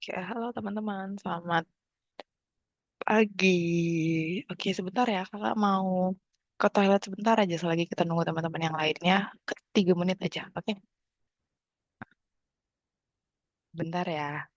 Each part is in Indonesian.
Oke, halo teman-teman, selamat pagi. Oke, sebentar ya, kakak mau ke toilet sebentar aja selagi kita nunggu teman-teman yang lainnya. 3 menit aja, oke? Bentar ya.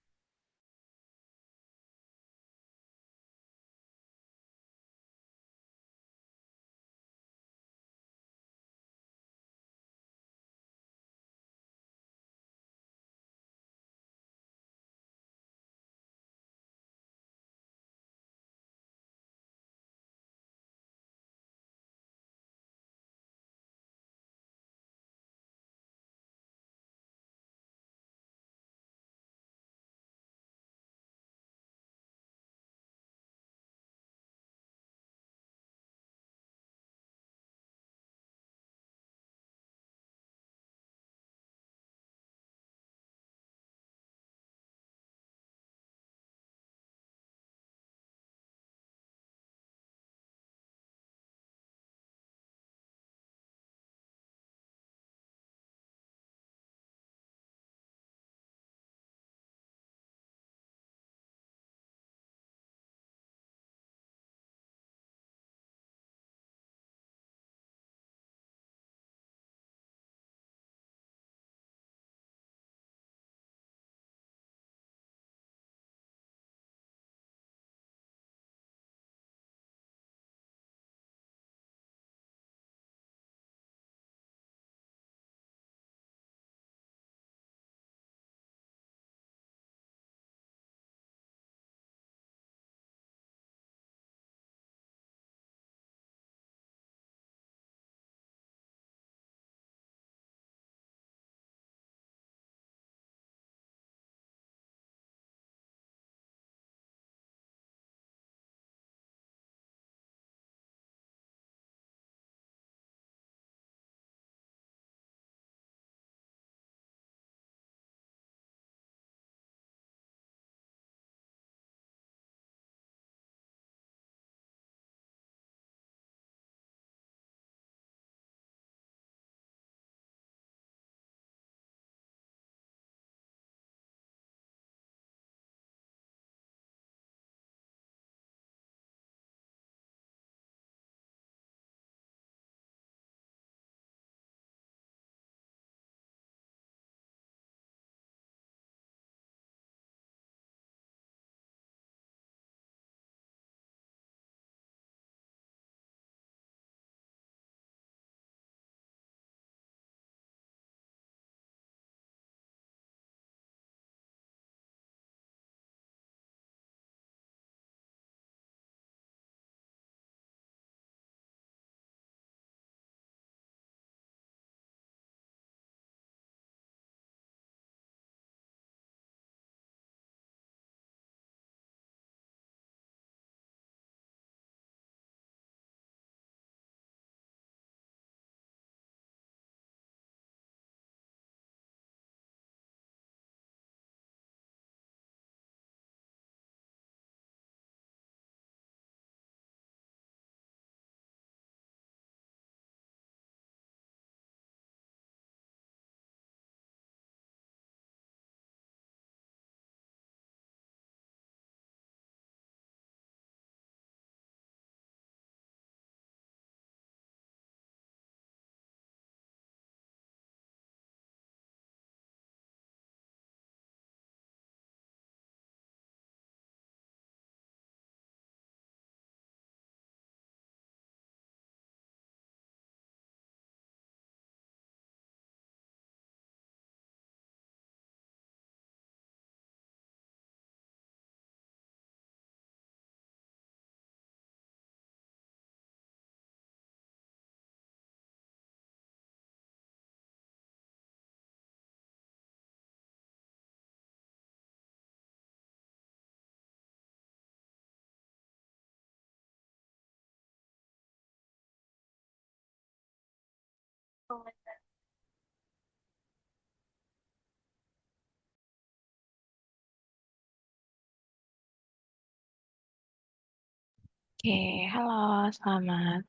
Oke, halo, selamat,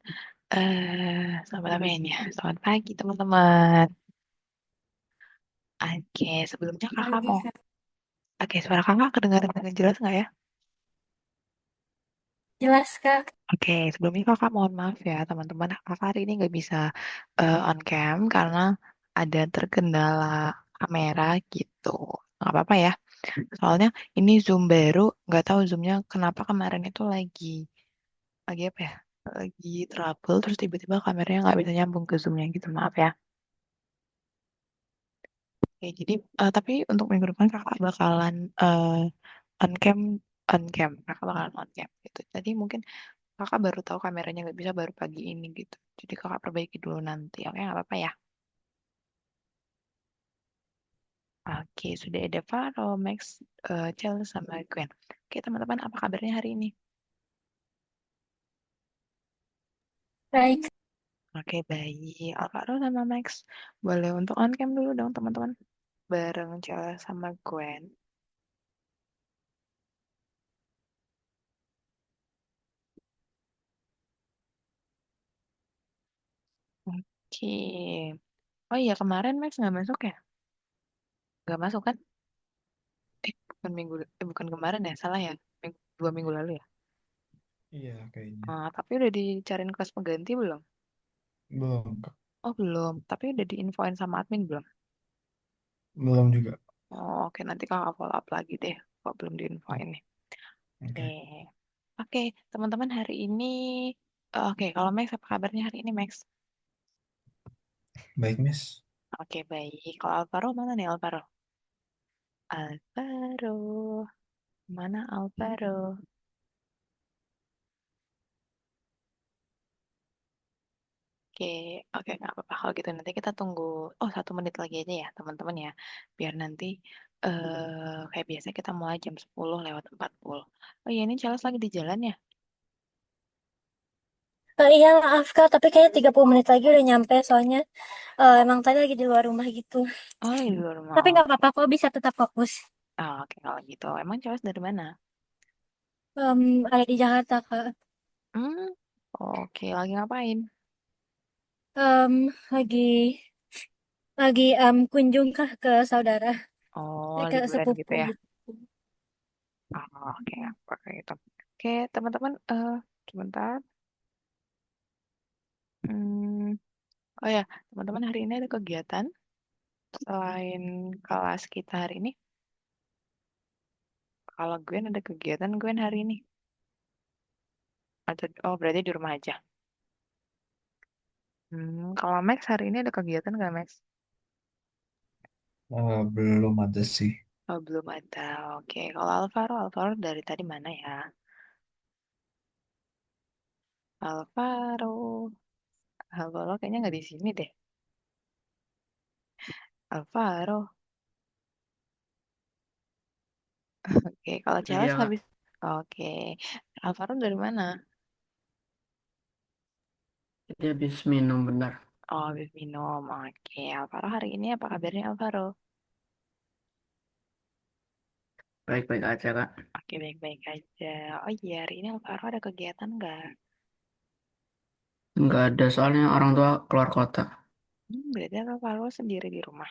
selamat apa ini ya? Selamat pagi, teman-teman. Oke, sebelumnya kakak Pagi, mau, Kak. Oke, suara kakak kedengaran dengan jelas nggak ya? Jelas, Kak. Oke, sebelumnya kakak mohon maaf ya teman-teman. Kakak hari ini nggak bisa on cam karena ada terkendala kamera gitu. Nggak apa-apa ya. Soalnya ini Zoom baru, nggak tahu Zoomnya kenapa kemarin itu lagi apa ya? Lagi trouble, terus tiba-tiba kameranya nggak bisa nyambung ke Zoomnya gitu. Maaf ya. Oke, jadi tapi untuk minggu depan kakak bakalan on cam, kakak bakalan on cam gitu. Jadi mungkin kakak baru tahu kameranya nggak bisa baru pagi ini gitu. Jadi kakak perbaiki dulu nanti. Oke, nggak apa-apa ya. Oke, sudah ada Faro, Max, Chel, sama Gwen. Oke, teman-teman, apa kabarnya hari ini? Baik. Oke, baik. Alvaro sama Max, boleh untuk on cam dulu dong, teman-teman. Bareng Chel sama Gwen. Oke. Oh iya, kemarin Max nggak masuk ya? Nggak masuk kan? Bukan kemarin ya, salah ya. 2 minggu lalu ya. Iya, kayaknya. Tapi udah dicariin kelas pengganti belum? Belum, Kak. Oh, belum. Tapi udah diinfoin sama admin belum? Belum juga. Oh, oke, nanti kakak follow up lagi deh. Kok belum Oh, diinfoin nih. Oke. oke. Oke, teman-teman hari ini, oke, kalau Max apa kabarnya hari ini Max? Baik, Miss. Oke, baik. Kalau Alvaro mana nih Alvaro? Alvaro, mana Alvaro? Oke, oke, nggak apa-apa kalau gitu nanti kita tunggu. Oh, 1 menit lagi aja ya teman-teman ya, biar nanti kayak biasa kita mulai jam 10:40. Oh iya, ini Charles lagi di jalan ya? Iya, maaf, Kak. Tapi kayaknya 30 menit lagi udah nyampe. Soalnya emang tadi lagi di luar rumah gitu. Oh, lagi di luar Tapi rumah. nggak apa-apa kok, bisa tetap fokus. Oke, kalau gitu. Emang Charles dari mana? Ada di Jakarta, Kak. Hmm, oke, lagi ngapain? Lagi kunjung kah ke saudara, Oh, ke liburan gitu sepupu ya? gitu. Oke, pakai itu. Oke, teman-teman, sebentar. Hmm, oh ya, teman-teman hari ini ada kegiatan selain kelas kita hari ini. Kalau Gwen ada kegiatan Gwen hari ini. Atau oh berarti di rumah aja. Kalau Max hari ini ada kegiatan nggak Max? Belum ada sih. Oh belum ada. Oke, kalau Alvaro dari tadi mana ya? Alvaro, Alvaro kayaknya nggak di sini deh. Alvaro. Oke, kalau Charles nggak Iya, bisa. Oke, Alvaro dari mana? dia habis minum benar. Oh, habis minum. Oke, Alvaro hari ini apa kabarnya Alvaro? Baik-baik aja, Kak. Oke, baik-baik aja. Oh iya, hari ini Alvaro ada kegiatan nggak? Nggak ada soalnya orang tua keluar kota. Berarti Alvaro sendiri di rumah.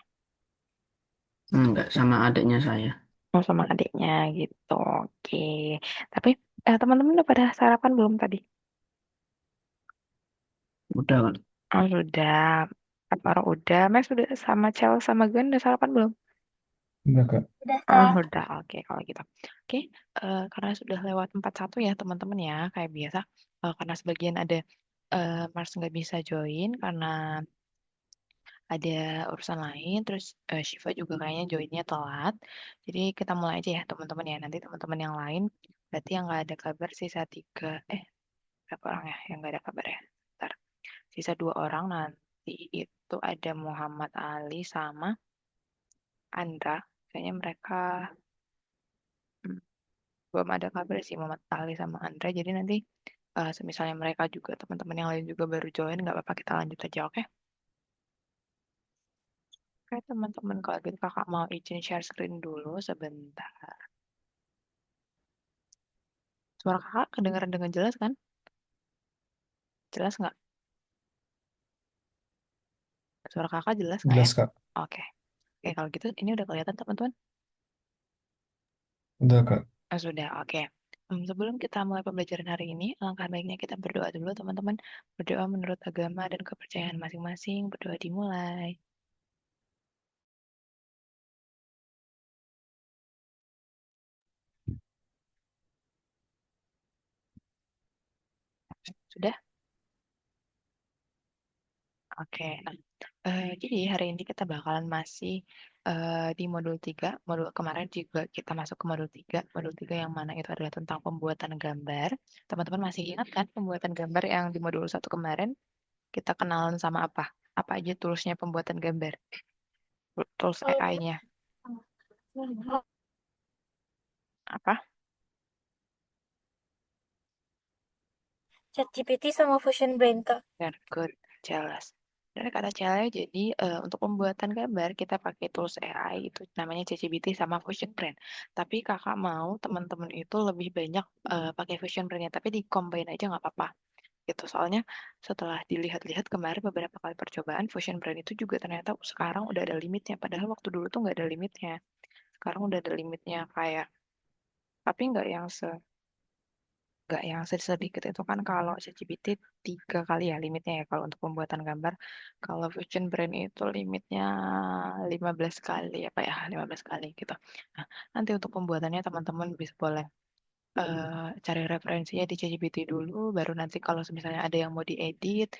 Nggak sama adiknya saya. Oh, sama adiknya gitu. Oke. Tapi teman-teman udah pada sarapan belum tadi? Udah, kan? Oh, sudah. Alvaro udah. Mas udah sama Cel sama Gwen udah sarapan belum? Enggak, Kak. Udah, Ah, Kak. udah. Oke, kalau gitu. Oke, karena sudah lewat 41 ya teman-teman ya, kayak biasa. Karena sebagian ada Mars nggak bisa join karena ada urusan lain, terus Shiva juga kayaknya joinnya telat. Jadi kita mulai aja ya teman-teman ya. Nanti teman-teman yang lain, berarti yang nggak ada kabar sisa 3, berapa orang ya yang nggak ada kabar ya? Ntar, sisa 2 orang nanti itu ada Muhammad Ali sama Andra. Kayaknya mereka hmm, belum ada kabar sih Muhammad Ali sama Andra. Jadi nanti semisalnya mereka juga teman-teman yang lain juga baru join, nggak apa-apa kita lanjut aja, oke? Oke teman-teman kalau gitu kakak mau izin share screen dulu sebentar. Suara kakak kedengaran dengan jelas kan? Jelas nggak? Suara kakak jelas nggak ya? Jelas, Kak. Oke. Oke kalau gitu ini udah kelihatan teman-teman. Udah, Kak. Sudah, oke. Sebelum kita mulai pembelajaran hari ini, alangkah baiknya kita berdoa dulu, teman-teman. Berdoa menurut agama dan kepercayaan masing-masing. Berdoa dimulai. Sudah? Oke. Nah, jadi hari ini kita bakalan masih di modul 3. Modul kemarin juga kita masuk ke modul 3. Modul 3 yang mana itu adalah tentang pembuatan gambar. Teman-teman masih ingat kan pembuatan gambar yang di modul 1 kemarin? Kita kenalan sama apa? Apa aja toolsnya pembuatan gambar? Tools Kalau AI-nya. Apa? ChatGPT sama Fusion Brain, Kak. Very good, jelas. Dari kata jelas, jadi untuk pembuatan gambar kita pakai tools AI itu namanya ChatGPT sama Fusion Brand. Tapi kakak mau teman-teman itu lebih banyak pakai Fusion Brand-nya, tapi di combine aja nggak apa-apa. Gitu. Soalnya setelah dilihat-lihat kemarin beberapa kali percobaan, Fusion Brand itu juga ternyata sekarang udah ada limitnya. Padahal waktu dulu tuh nggak ada limitnya. Sekarang udah ada limitnya kayak, tapi nggak yang sedikit itu kan kalau ChatGPT 3 kali ya limitnya ya kalau untuk pembuatan gambar. Kalau Fusion Brain itu limitnya 15 kali apa ya 15 kali gitu. Nah, nanti untuk pembuatannya teman-teman bisa boleh cari referensinya di ChatGPT dulu, baru nanti kalau misalnya ada yang mau diedit,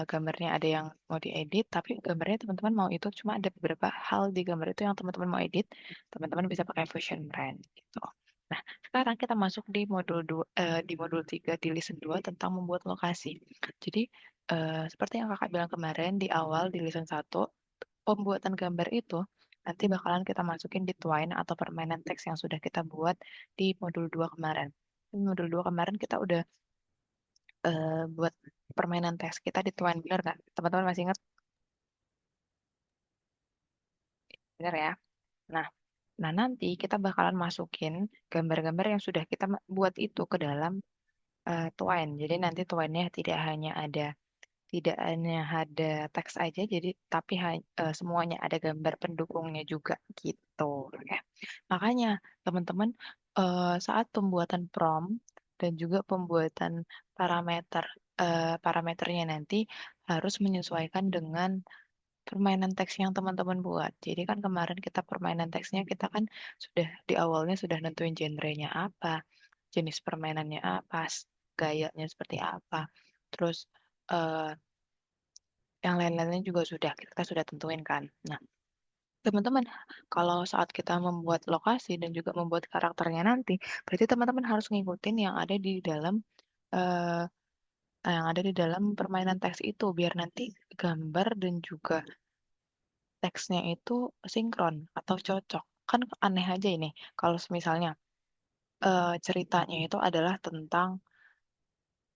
gambarnya ada yang mau diedit, tapi gambarnya teman-teman mau itu cuma ada beberapa hal di gambar itu yang teman-teman mau edit, teman-teman bisa pakai Fusion Brand gitu. Nah, sekarang kita masuk di modul 2, di modul 3 di listen 2 tentang membuat lokasi. Jadi, seperti yang kakak bilang kemarin di awal di listen 1, pembuatan gambar itu nanti bakalan kita masukin di Twine atau permainan teks yang sudah kita buat di modul 2 kemarin. Di modul 2 kemarin kita udah buat permainan teks kita di Twine, bener nggak? Teman-teman masih ingat? Bener ya? Nah, nah nanti kita bakalan masukin gambar-gambar yang sudah kita buat itu ke dalam Twine. Jadi nanti Twine-nya tidak hanya ada teks aja, jadi tapi semuanya ada gambar pendukungnya juga gitu. Oke. Makanya teman-teman saat pembuatan prompt dan juga pembuatan parameter parameternya nanti harus menyesuaikan dengan permainan teks yang teman-teman buat. Jadi kan kemarin kita permainan teksnya kita kan sudah di awalnya sudah nentuin genrenya apa, jenis permainannya apa, gayanya seperti apa. Terus eh, yang lain-lainnya juga kita sudah tentuin kan. Nah, teman-teman, kalau saat kita membuat lokasi dan juga membuat karakternya nanti, berarti teman-teman harus ngikutin eh, yang ada di dalam permainan teks itu biar nanti gambar dan juga teksnya itu sinkron atau cocok. Kan aneh aja ini kalau misalnya ceritanya itu adalah tentang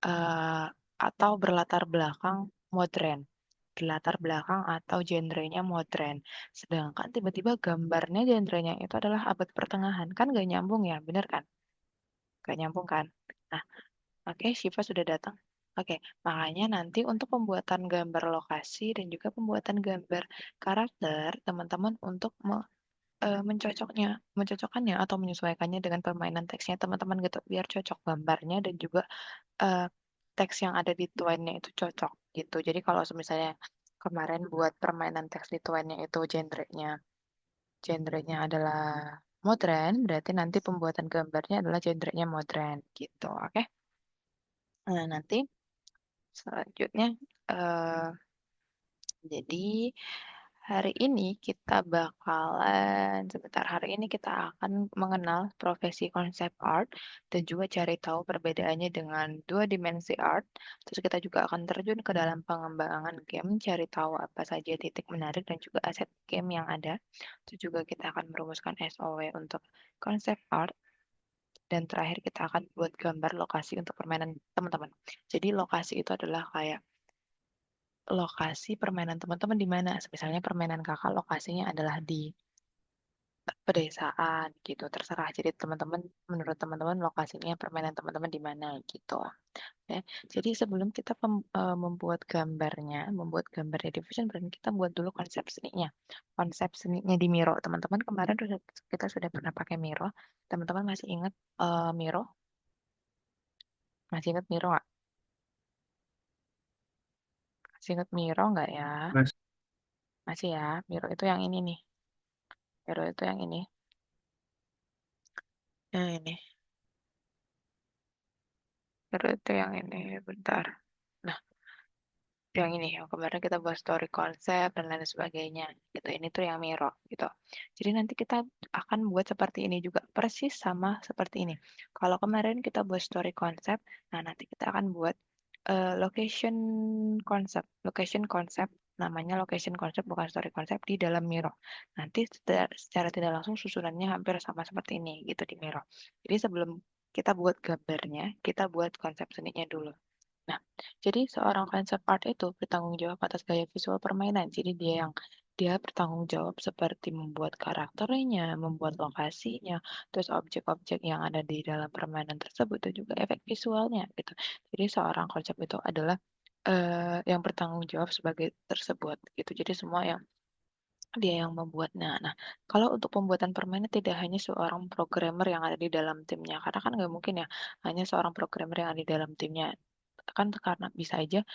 eh, atau berlatar belakang modern. Berlatar belakang atau genrenya modern. Sedangkan tiba-tiba gambarnya genrenya itu adalah abad pertengahan. Kan gak nyambung ya, bener kan? Gak nyambung kan? Nah, oke, Shiva sudah datang. Oke, makanya nanti untuk pembuatan gambar lokasi dan juga pembuatan gambar karakter, teman-teman untuk mencocokkannya atau menyesuaikannya dengan permainan teksnya teman-teman gitu, biar cocok gambarnya dan juga eh, teks yang ada di Twine-nya itu cocok gitu. Jadi kalau misalnya kemarin buat permainan teks di Twine-nya itu genrenya adalah modern, berarti nanti pembuatan gambarnya adalah genrenya modern gitu. Oke. Nah, nanti selanjutnya eh, jadi hari ini kita akan mengenal profesi konsep art dan juga cari tahu perbedaannya dengan dua dimensi art. Terus kita juga akan terjun ke dalam pengembangan game, cari tahu apa saja titik menarik dan juga aset game yang ada. Terus juga kita akan merumuskan SOW untuk konsep art. Dan terakhir kita akan buat gambar lokasi untuk permainan teman-teman. Jadi lokasi itu adalah kayak lokasi permainan teman-teman di mana. Misalnya permainan kakak lokasinya adalah di pedesaan gitu, terserah. Jadi teman-teman, menurut teman-teman lokasinya permainan teman-teman di mana gitu. Ya. Jadi sebelum kita membuat gambarnya, membuat gambar di Diffusion Brand, kita buat dulu konsep seninya. Konsep seninya di Miro. Teman-teman kemarin kita sudah pernah pakai Miro. Teman-teman masih ingat Miro? Masih ingat Miro nggak? Masih ingat Miro nggak ya? Mas, Masih ya. Miro itu yang ini nih. Miro itu yang ini. Yang ini. Miro itu yang ini. Bentar. Nah, yang ini yang kemarin kita buat story konsep dan lain sebagainya gitu, ini tuh yang Miro gitu. Jadi nanti kita akan buat seperti ini juga, persis sama seperti ini. Kalau kemarin kita buat story konsep, nah nanti kita akan buat location konsep, namanya location konsep bukan story konsep di dalam Miro. Nanti secara tidak langsung susunannya hampir sama seperti ini gitu di Miro. Jadi sebelum kita buat gambarnya, kita buat konsep seninya dulu. Nah, jadi seorang konsep art itu bertanggung jawab atas gaya visual permainan. Jadi dia bertanggung jawab seperti membuat karakternya, membuat lokasinya, terus objek-objek yang ada di dalam permainan tersebut dan juga efek visualnya gitu. Jadi seorang konsep itu adalah yang bertanggung jawab sebagai tersebut gitu. Jadi semua yang dia yang membuatnya. Nah, kalau untuk pembuatan permainan tidak hanya seorang programmer yang ada di dalam timnya, karena kan nggak mungkin ya hanya seorang programmer yang ada di dalam timnya. Kan karena bisa aja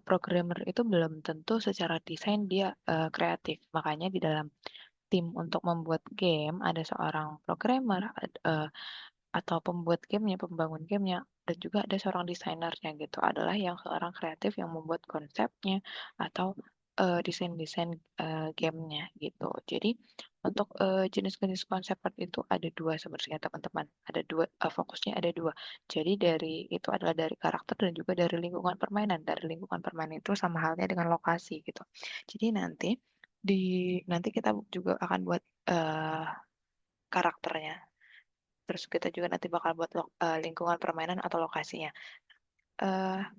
programmer itu belum tentu secara desain dia kreatif. Makanya di dalam tim untuk membuat game ada seorang programmer, atau pembuat gamenya, pembangun gamenya, dan juga ada seorang desainernya gitu. Adalah yang seorang kreatif yang membuat konsepnya atau desain-desain gamenya gitu. Jadi untuk jenis-jenis konsep art itu ada dua sebenarnya teman-teman. Ada dua, fokusnya ada dua. Jadi dari itu adalah dari karakter dan juga dari lingkungan permainan. Dari lingkungan permainan itu sama halnya dengan lokasi gitu. Jadi di nanti kita juga akan buat karakternya. Terus kita juga nanti bakal buat lingkungan permainan atau lokasinya.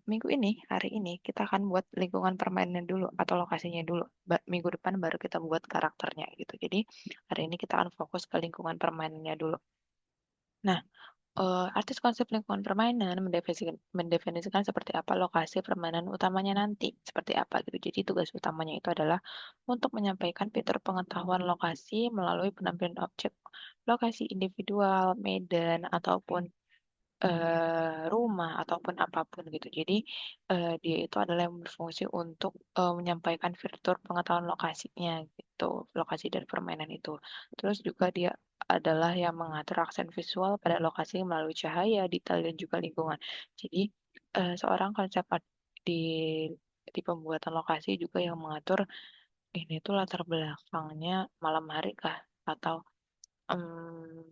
Minggu ini, hari ini kita akan buat lingkungan permainannya dulu atau lokasinya dulu. Minggu depan baru kita buat karakternya gitu. Jadi hari ini kita akan fokus ke lingkungan permainannya dulu. Nah, artis konsep lingkungan permainan mendefinisikan seperti apa lokasi permainan utamanya nanti, seperti apa gitu. Jadi tugas utamanya itu adalah untuk menyampaikan fitur pengetahuan lokasi melalui penampilan objek lokasi individual, medan, ataupun rumah ataupun apapun gitu. Jadi dia itu adalah yang berfungsi untuk menyampaikan fitur pengetahuan lokasinya gitu, lokasi dari permainan itu. Terus juga dia adalah yang mengatur aksen visual pada lokasi melalui cahaya, detail dan juga lingkungan. Jadi seorang konsep art di pembuatan lokasi juga yang mengatur ini tuh latar belakangnya malam hari kah atau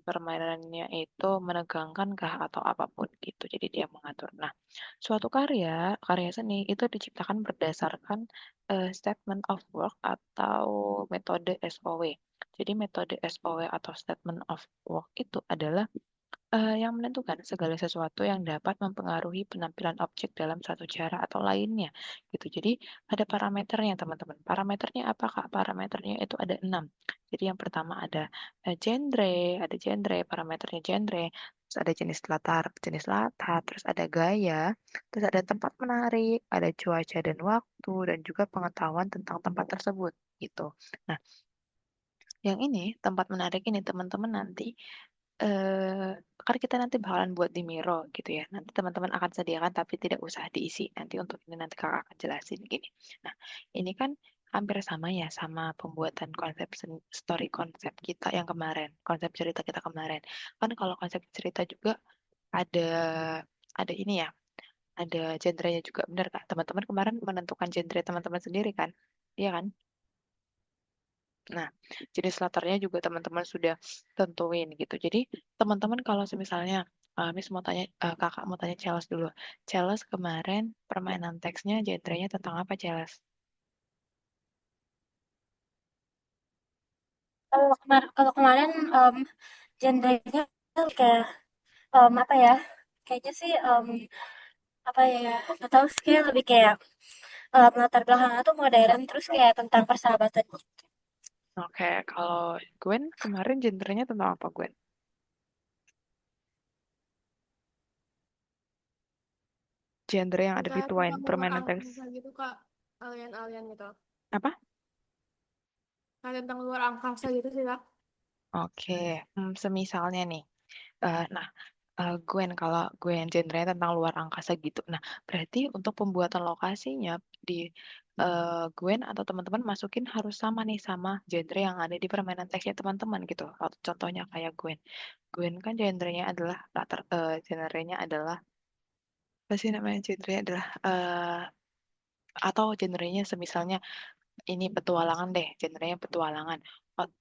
permainannya itu menegangkan kah atau apapun gitu. Jadi dia mengatur. Nah, suatu karya seni itu diciptakan berdasarkan statement of work atau metode SOW. Jadi metode SOW atau statement of work itu adalah yang menentukan segala sesuatu yang dapat mempengaruhi penampilan objek dalam suatu cara atau lainnya gitu. Jadi ada parameternya teman-teman. Parameternya apa Kak? Parameternya itu ada 6. Jadi yang pertama ada genre, parameternya genre, terus ada jenis latar, terus ada gaya, terus ada tempat menarik, ada cuaca dan waktu, dan juga pengetahuan tentang tempat tersebut gitu. Nah, yang ini tempat menarik ini teman-teman nanti eh kan kita nanti bakalan buat di Miro gitu ya. Nanti teman-teman akan sediakan tapi tidak usah diisi. Nanti untuk ini nanti kakak akan jelasin gini. Nah, ini kan hampir sama ya sama pembuatan konsep story konsep kita yang kemarin, konsep cerita kita kemarin. Kan kalau konsep cerita juga ada ini ya, ada genrenya juga benar Kak. Teman-teman kemarin menentukan genre teman-teman sendiri kan? Iya kan? Nah, jenis latarnya juga teman-teman sudah tentuin gitu. Jadi, teman-teman kalau misalnya Miss mau tanya, kakak mau tanya Chelsea dulu. Chelsea kemarin permainan teksnya genrenya tentang apa Chelsea? Kalau kemarin genrenya kayak apa ya? Kayaknya sih apa ya? Nggak tahu sih kayak lebih kayak latar belakangnya tuh modern terus kayak tentang persahabatan. Oke, kalau Gwen kemarin genrenya tentang apa, Gwen? Genre yang ada di Kayak Twine, tentang luar permainan teks. angkasa gitu Kak, alien-alien gitu. Apa? Kayak tentang luar angkasa gitu sih Kak. Oke, semisalnya nih. Nah, Gwen, kalau Gwen genrenya tentang luar angkasa gitu. Nah, berarti untuk pembuatan lokasinya di Gwen atau teman-teman masukin harus sama nih sama genre yang ada di permainan teksnya teman-teman gitu. Atau contohnya kayak Gwen. Gwen kan genrenya adalah genrenya adalah apa sih namanya genrenya adalah atau genrenya semisalnya ini petualangan deh, genrenya petualangan.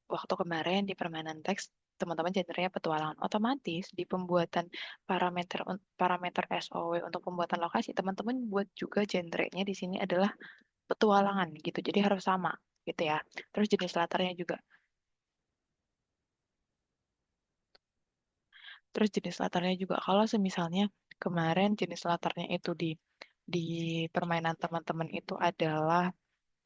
Waktu kemarin di permainan teks, teman-teman genrenya petualangan. Otomatis di pembuatan parameter SOW untuk pembuatan lokasi, teman-teman buat juga genrenya di sini adalah petualangan gitu. Jadi harus sama gitu ya. Terus jenis latarnya juga. Terus jenis latarnya juga. Kalau semisalnya kemarin jenis latarnya itu di permainan teman-teman itu adalah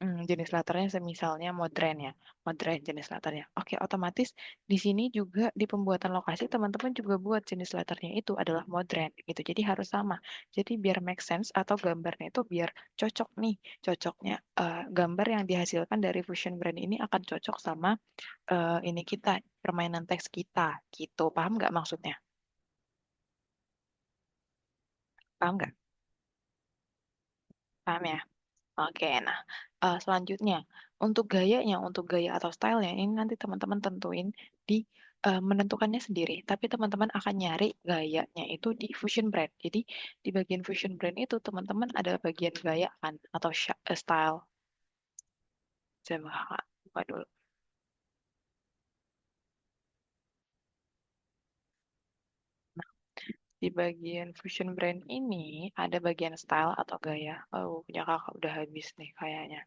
jenis latarnya semisalnya modern ya, modern jenis latarnya. Oke, otomatis di sini juga di pembuatan lokasi teman-teman juga buat jenis latarnya itu adalah modern gitu. Jadi harus sama. Jadi biar make sense atau gambarnya itu biar cocok nih, cocoknya gambar yang dihasilkan dari Fusion Brand ini akan cocok sama ini kita permainan teks kita gitu. Paham nggak maksudnya? Paham nggak? Paham ya? Oke, nah selanjutnya untuk gaya atau stylenya ini nanti teman-teman tentuin di menentukannya sendiri. Tapi teman-teman akan nyari gayanya itu di Fusion Brand. Jadi di bagian Fusion Brand itu teman-teman ada bagian gaya kan atau style. Coba Kak, buka dulu. Nah, di bagian Fusion Brand ini ada bagian style atau gaya. Oh, punya kakak udah habis nih kayaknya.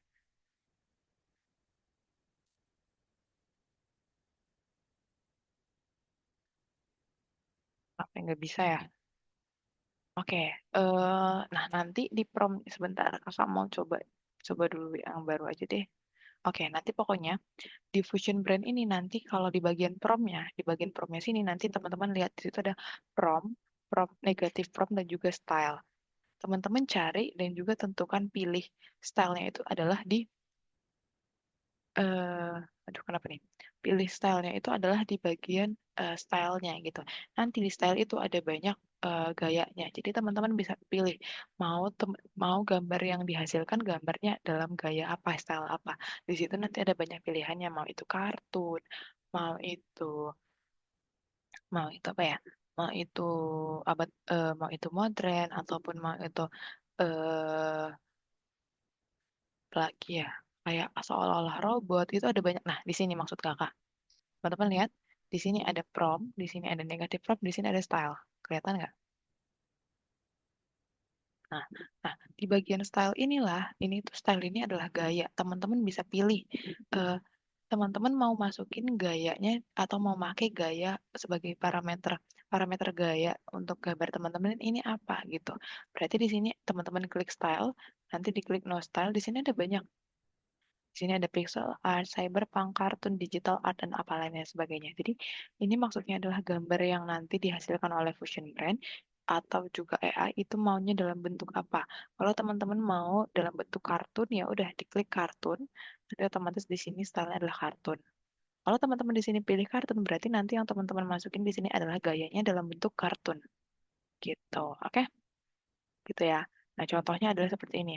Apa yang nggak bisa ya? Oke, nah nanti di prompt sebentar kakak mau coba coba dulu yang baru aja deh. Oke, nanti pokoknya di Fusion Brand ini nanti kalau di bagian promnya sini nanti teman-teman lihat di situ ada prompt, prompt negatif prompt dan juga style. Teman-teman cari dan juga tentukan pilih stylenya itu adalah di aduh kenapa nih? Pilih stylenya itu adalah di bagian stylenya gitu. Nanti di style itu ada banyak gayanya. Jadi teman-teman bisa pilih mau gambar yang dihasilkan gambarnya dalam gaya apa, style apa. Di situ nanti ada banyak pilihannya. Kartun, mau itu mau itu apa ya? Mau itu modern ataupun mau itu eh lagi ya kayak seolah-olah robot itu ada banyak. Nah, di sini maksud kakak. Teman-teman lihat, di sini ada prompt, di sini ada negatif prompt, di sini ada style. Kelihatan nggak? Nah, nah, di bagian style inilah, ini tuh style ini adalah gaya. Teman-teman bisa pilih, eh, teman-teman mau masukin gayanya atau mau pakai gaya sebagai parameter parameter gaya untuk gambar teman-teman ini apa gitu. Berarti di sini teman-teman klik style, nanti diklik no style, di sini ada banyak. Di sini ada pixel art, cyberpunk, kartun, digital art, dan apa lainnya sebagainya. Jadi ini maksudnya adalah gambar yang nanti dihasilkan oleh Fusion Brand atau juga AI itu maunya dalam bentuk apa. Kalau teman-teman mau dalam bentuk kartun ya udah diklik kartun, nanti otomatis di sini stylenya adalah kartun. Kalau teman-teman di sini pilih kartun, berarti nanti yang teman-teman masukin di sini adalah gayanya dalam bentuk kartun. Gitu. Oke? Gitu ya. Nah, contohnya adalah seperti ini.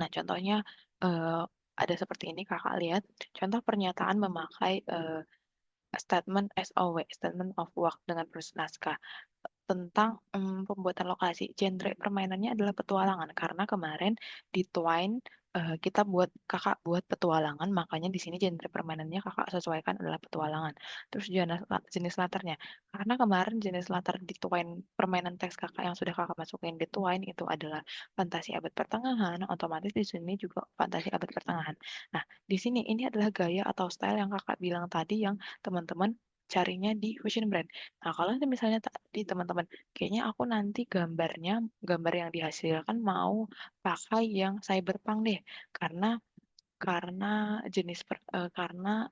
Nah, contohnya eh, ada seperti ini, kakak lihat. Contoh pernyataan memakai statement SOW, statement of work dengan penulis naskah tentang pembuatan lokasi. Genre permainannya adalah petualangan karena kemarin di Twine kita kakak buat petualangan, makanya di sini genre permainannya kakak sesuaikan adalah petualangan. Terus jenis latarnya, karena kemarin jenis latar di Twine permainan teks kakak yang sudah kakak masukin di Twine itu adalah fantasi abad pertengahan, otomatis di sini juga fantasi abad pertengahan. Nah, di sini ini adalah gaya atau style yang kakak bilang tadi yang teman-teman carinya di Fusion Brand. Nah, kalau misalnya tadi teman-teman, kayaknya aku nanti gambar yang dihasilkan mau pakai yang cyberpunk deh, karena karena karena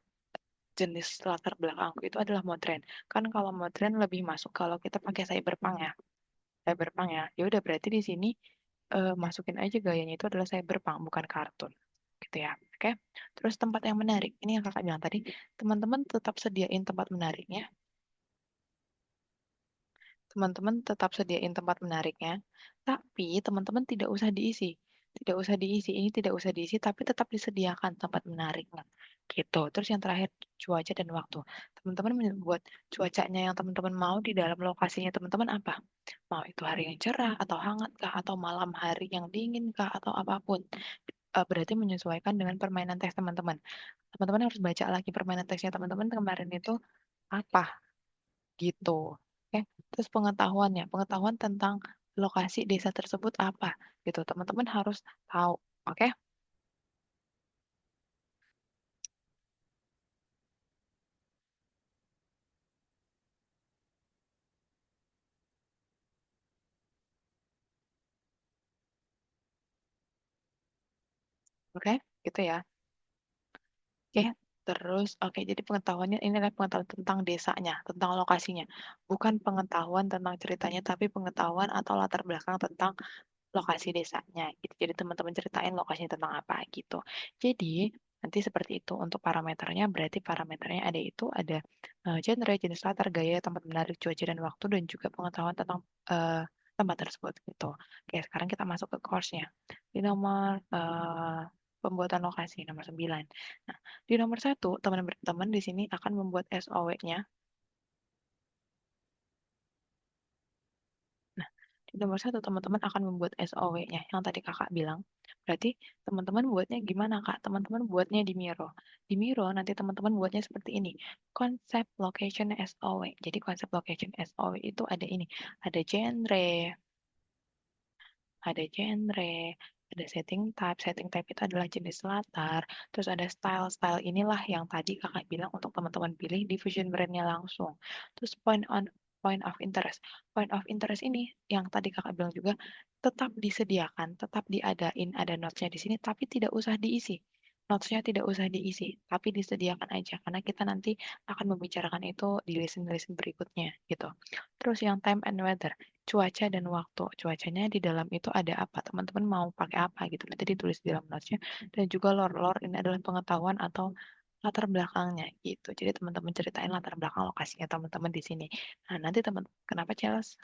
jenis latar belakangku itu adalah modern. Kan kalau modern lebih masuk kalau kita pakai cyberpunk ya. Cyberpunk ya. Ya udah berarti di sini masukin aja gayanya itu adalah cyberpunk bukan kartun. Gitu ya. Oke. Terus tempat yang menarik. Ini yang Kakak bilang tadi, teman-teman tetap sediain tempat menariknya. Teman-teman tetap sediain tempat menariknya, tapi teman-teman tidak usah diisi. Tidak usah diisi, ini tidak usah diisi, tapi tetap disediakan tempat menariknya. Gitu. Terus yang terakhir, cuaca dan waktu. Teman-teman membuat cuacanya yang teman-teman mau di dalam lokasinya teman-teman apa? Mau itu hari yang cerah, atau hangat kah, atau malam hari yang dingin kah, atau apapun. Berarti menyesuaikan dengan permainan teks teman-teman. Teman-teman harus baca lagi permainan teksnya teman-teman kemarin itu apa gitu. Oke, terus pengetahuannya, pengetahuan tentang lokasi desa tersebut apa gitu. Teman-teman harus tahu. Oke, oke, gitu ya. Oke, terus oke, jadi pengetahuannya ini adalah pengetahuan tentang desanya, tentang lokasinya. Bukan pengetahuan tentang ceritanya, tapi pengetahuan atau latar belakang tentang lokasi desanya gitu. Jadi teman-teman ceritain lokasinya tentang apa gitu. Jadi nanti seperti itu untuk parameternya berarti parameternya ada itu ada genre, jenis latar, gaya, tempat menarik, cuaca dan waktu dan juga pengetahuan tentang eh, tempat tersebut gitu. Oke, sekarang kita masuk ke course-nya. Di nomor pembuatan lokasi nomor 9. Nah, di nomor 1 teman-teman di sini akan membuat SOW-nya. Nah, di nomor 1 teman-teman akan membuat SOW-nya yang tadi kakak bilang. Berarti teman-teman buatnya gimana kak? Teman-teman buatnya di Miro. Di Miro nanti teman-teman buatnya seperti ini. Konsep location SOW. Jadi konsep location SOW itu ada ini. Ada genre, ada setting type. Setting type itu adalah jenis latar. Terus ada style. Style inilah yang tadi kakak bilang untuk teman-teman pilih di Fusion brandnya langsung. Terus point of interest. Point of interest ini yang tadi kakak bilang juga tetap disediakan, tetap diadain ada notes-nya di sini, tapi tidak usah diisi. Notes-nya tidak usah diisi, tapi disediakan aja karena kita nanti akan membicarakan itu di lesson-lesson berikutnya gitu. Terus yang time and weather cuaca dan waktu. Cuacanya di dalam itu ada apa? Teman-teman mau pakai apa gitu. Nanti ditulis di dalam notes-nya. Dan juga lore-lore ini adalah pengetahuan atau latar belakangnya gitu. Jadi teman-teman ceritain latar belakang lokasinya teman-teman di sini. Nah, nanti teman kenapa Charles?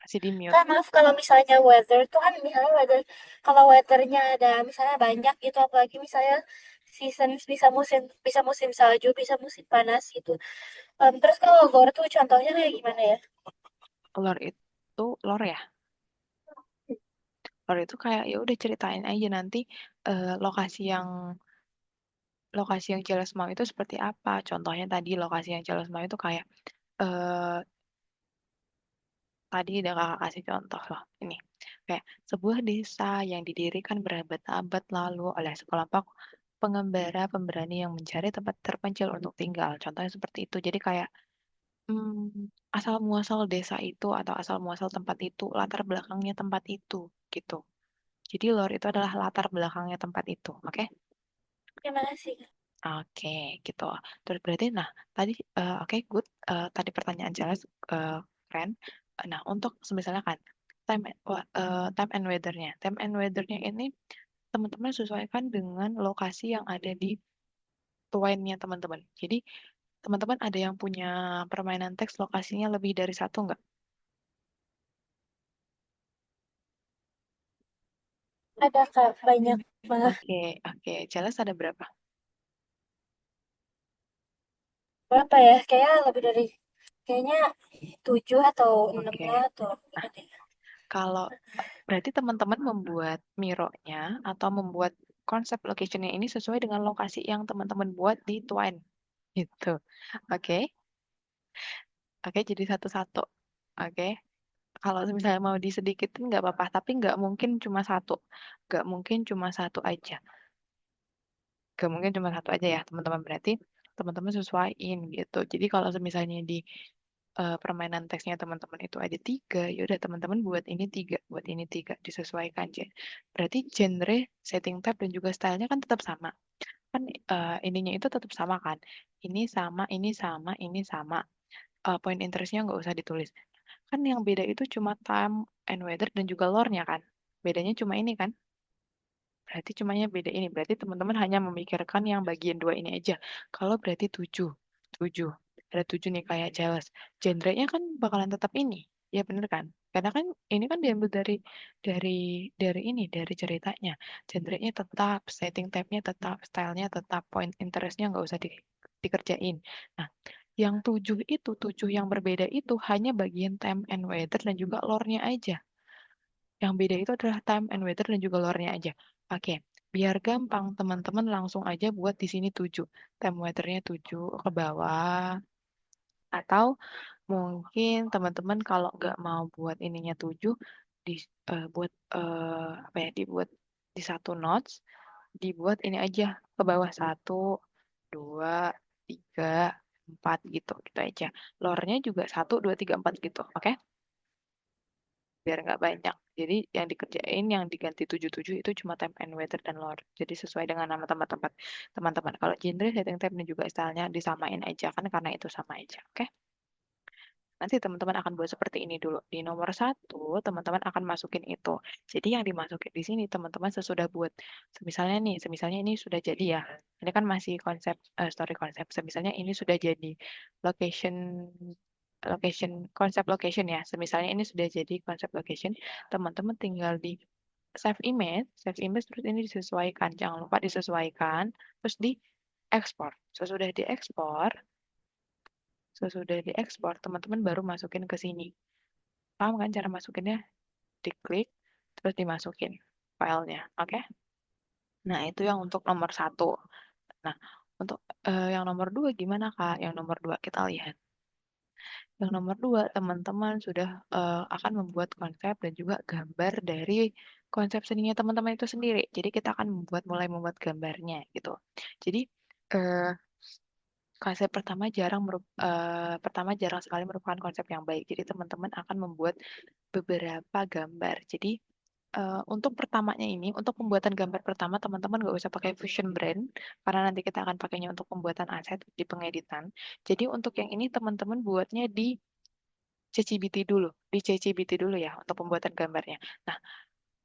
Masih di mute. Kan maaf kalau misalnya weather tuh kan misalnya weather kalau weathernya ada misalnya banyak gitu apalagi misalnya season bisa musim salju bisa musim panas gitu. Terus kalau lore tuh contohnya kayak gimana ya? Lore itu lore ya. Lore itu kayak ya udah ceritain aja nanti lokasi yang Charles mau itu seperti apa. Contohnya tadi lokasi yang Charles mau itu kayak eh tadi udah kakak kasih contoh loh. Ini kayak sebuah desa yang didirikan berabad-abad lalu oleh sekelompok pengembara pemberani yang mencari tempat terpencil untuk tinggal. Contohnya seperti itu. Jadi kayak asal muasal desa itu atau asal muasal tempat itu, latar belakangnya tempat itu gitu. Jadi lore itu adalah latar belakangnya tempat itu. Oke? Terima kasih. Oke, gitu. Terus berarti, nah, tadi, oke, good. Tadi pertanyaan jelas, keren. Nah, untuk misalnya kan, time and weather-nya. Time and weather-nya ini teman-teman sesuaikan dengan lokasi yang ada di tuannya teman-teman. Jadi, teman-teman ada yang punya permainan teks lokasinya lebih dari satu nggak? Ada Kak banyak malah Oke, oke. Jelas ada berapa? berapa ya? Kayaknya lebih dari kayaknya 7 atau 6 Oke. lah atau Nah, berapa deh. kalau berarti teman-teman membuat Miro-nya atau membuat konsep location-nya ini sesuai dengan lokasi yang teman-teman buat di Twine. Gitu. Oke. Oke, jadi satu-satu. Oke. Kalau misalnya mau disedikitin nggak apa-apa, tapi nggak mungkin cuma satu. Nggak mungkin cuma satu aja. Nggak mungkin cuma satu aja ya, teman-teman. Berarti teman-teman sesuaiin gitu. Jadi kalau misalnya di permainan teksnya teman-teman itu ada tiga, ya udah teman-teman buat ini tiga, buat ini tiga, disesuaikan. Berarti genre, setting tab dan juga stylenya kan tetap sama. Kan ininya itu tetap sama kan. Ini sama, ini sama, ini sama. Point interestnya nggak usah ditulis. Kan yang beda itu cuma time and weather dan juga lore-nya kan. Bedanya cuma ini kan. Berarti cumanya beda ini. Berarti teman-teman hanya memikirkan yang bagian dua ini aja. Kalau berarti tujuh. Tujuh. Ada tujuh nih kayak jealous. Genre-nya kan bakalan tetap ini. Ya bener kan? Karena kan ini kan diambil dari dari ceritanya. Genre-nya tetap, setting tab-nya tetap, style-nya tetap, point interest-nya nggak usah dikerjain. Nah, yang tujuh itu, tujuh yang berbeda itu hanya bagian time and weather dan juga lore-nya aja. Yang beda itu adalah time and weather dan juga lore-nya aja. Oke, biar gampang teman-teman langsung aja buat di sini 7. Time weather-nya 7 ke bawah. Atau mungkin teman-teman kalau nggak mau buat ininya 7, di, buat apa ya, dibuat di satu notes, dibuat ini aja ke bawah 1, 2, 3, 4 gitu, gitu aja. Lore-nya juga 1, 2, 3, 4 gitu, oke? Biar nggak banyak. Jadi yang dikerjain yang diganti 77 itu cuma temp and weather dan lore. Jadi sesuai dengan nama tempat-tempat teman-teman. Kalau genre, setting tab dan juga stylenya disamain aja kan karena itu sama aja. Oke? Nanti teman-teman akan buat seperti ini dulu. Di nomor satu, teman-teman akan masukin itu. Jadi yang dimasukin di sini, teman-teman sesudah buat. Semisalnya nih, semisalnya ini sudah jadi ya. Ini kan masih konsep, story konsep. Semisalnya ini sudah jadi location, konsep location ya. Semisalnya ini sudah jadi konsep location, teman-teman tinggal di save image, terus ini disesuaikan. Jangan lupa disesuaikan, terus di ekspor. Sesudah diekspor, teman-teman baru masukin ke sini. Paham kan cara masukinnya? Diklik, terus dimasukin filenya. Oke? Nah, itu yang untuk nomor satu. Nah, untuk yang nomor dua gimana, Kak? Yang nomor dua kita lihat. Yang nomor dua, teman-teman sudah akan membuat konsep dan juga gambar dari konsep seninya teman-teman itu sendiri. Jadi kita akan mulai membuat gambarnya gitu. Jadi eh, konsep pertama jarang sekali merupakan konsep yang baik. Jadi teman-teman akan membuat beberapa gambar. Jadi untuk pertamanya ini, untuk pembuatan gambar pertama, teman-teman nggak usah pakai Fusion Brand, karena nanti kita akan pakainya untuk pembuatan aset di pengeditan. Jadi untuk yang ini teman-teman buatnya di ChatGPT dulu, ya untuk pembuatan gambarnya. Nah,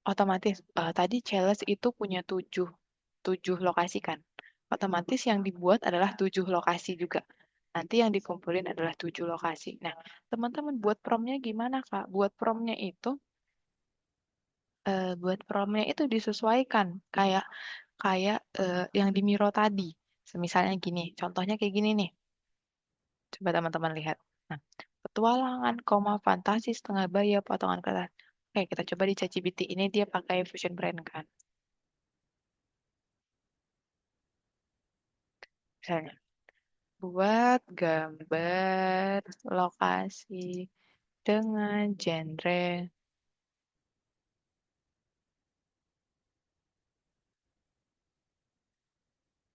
otomatis tadi Chalice itu punya tujuh lokasi kan. Otomatis yang dibuat adalah 7 lokasi juga. Nanti yang dikumpulin adalah 7 lokasi. Nah, teman-teman buat promnya gimana, Kak? Buat promnya itu disesuaikan kayak kayak yang di Miro tadi. Misalnya gini, contohnya kayak gini nih. Coba teman-teman lihat. Nah, petualangan, koma, fantasi, setengah bayar, potongan kertas. Oke, kita coba di ChatGPT. Ini dia pakai Fusion Brand kan. Misalnya, buat gambar lokasi dengan genre,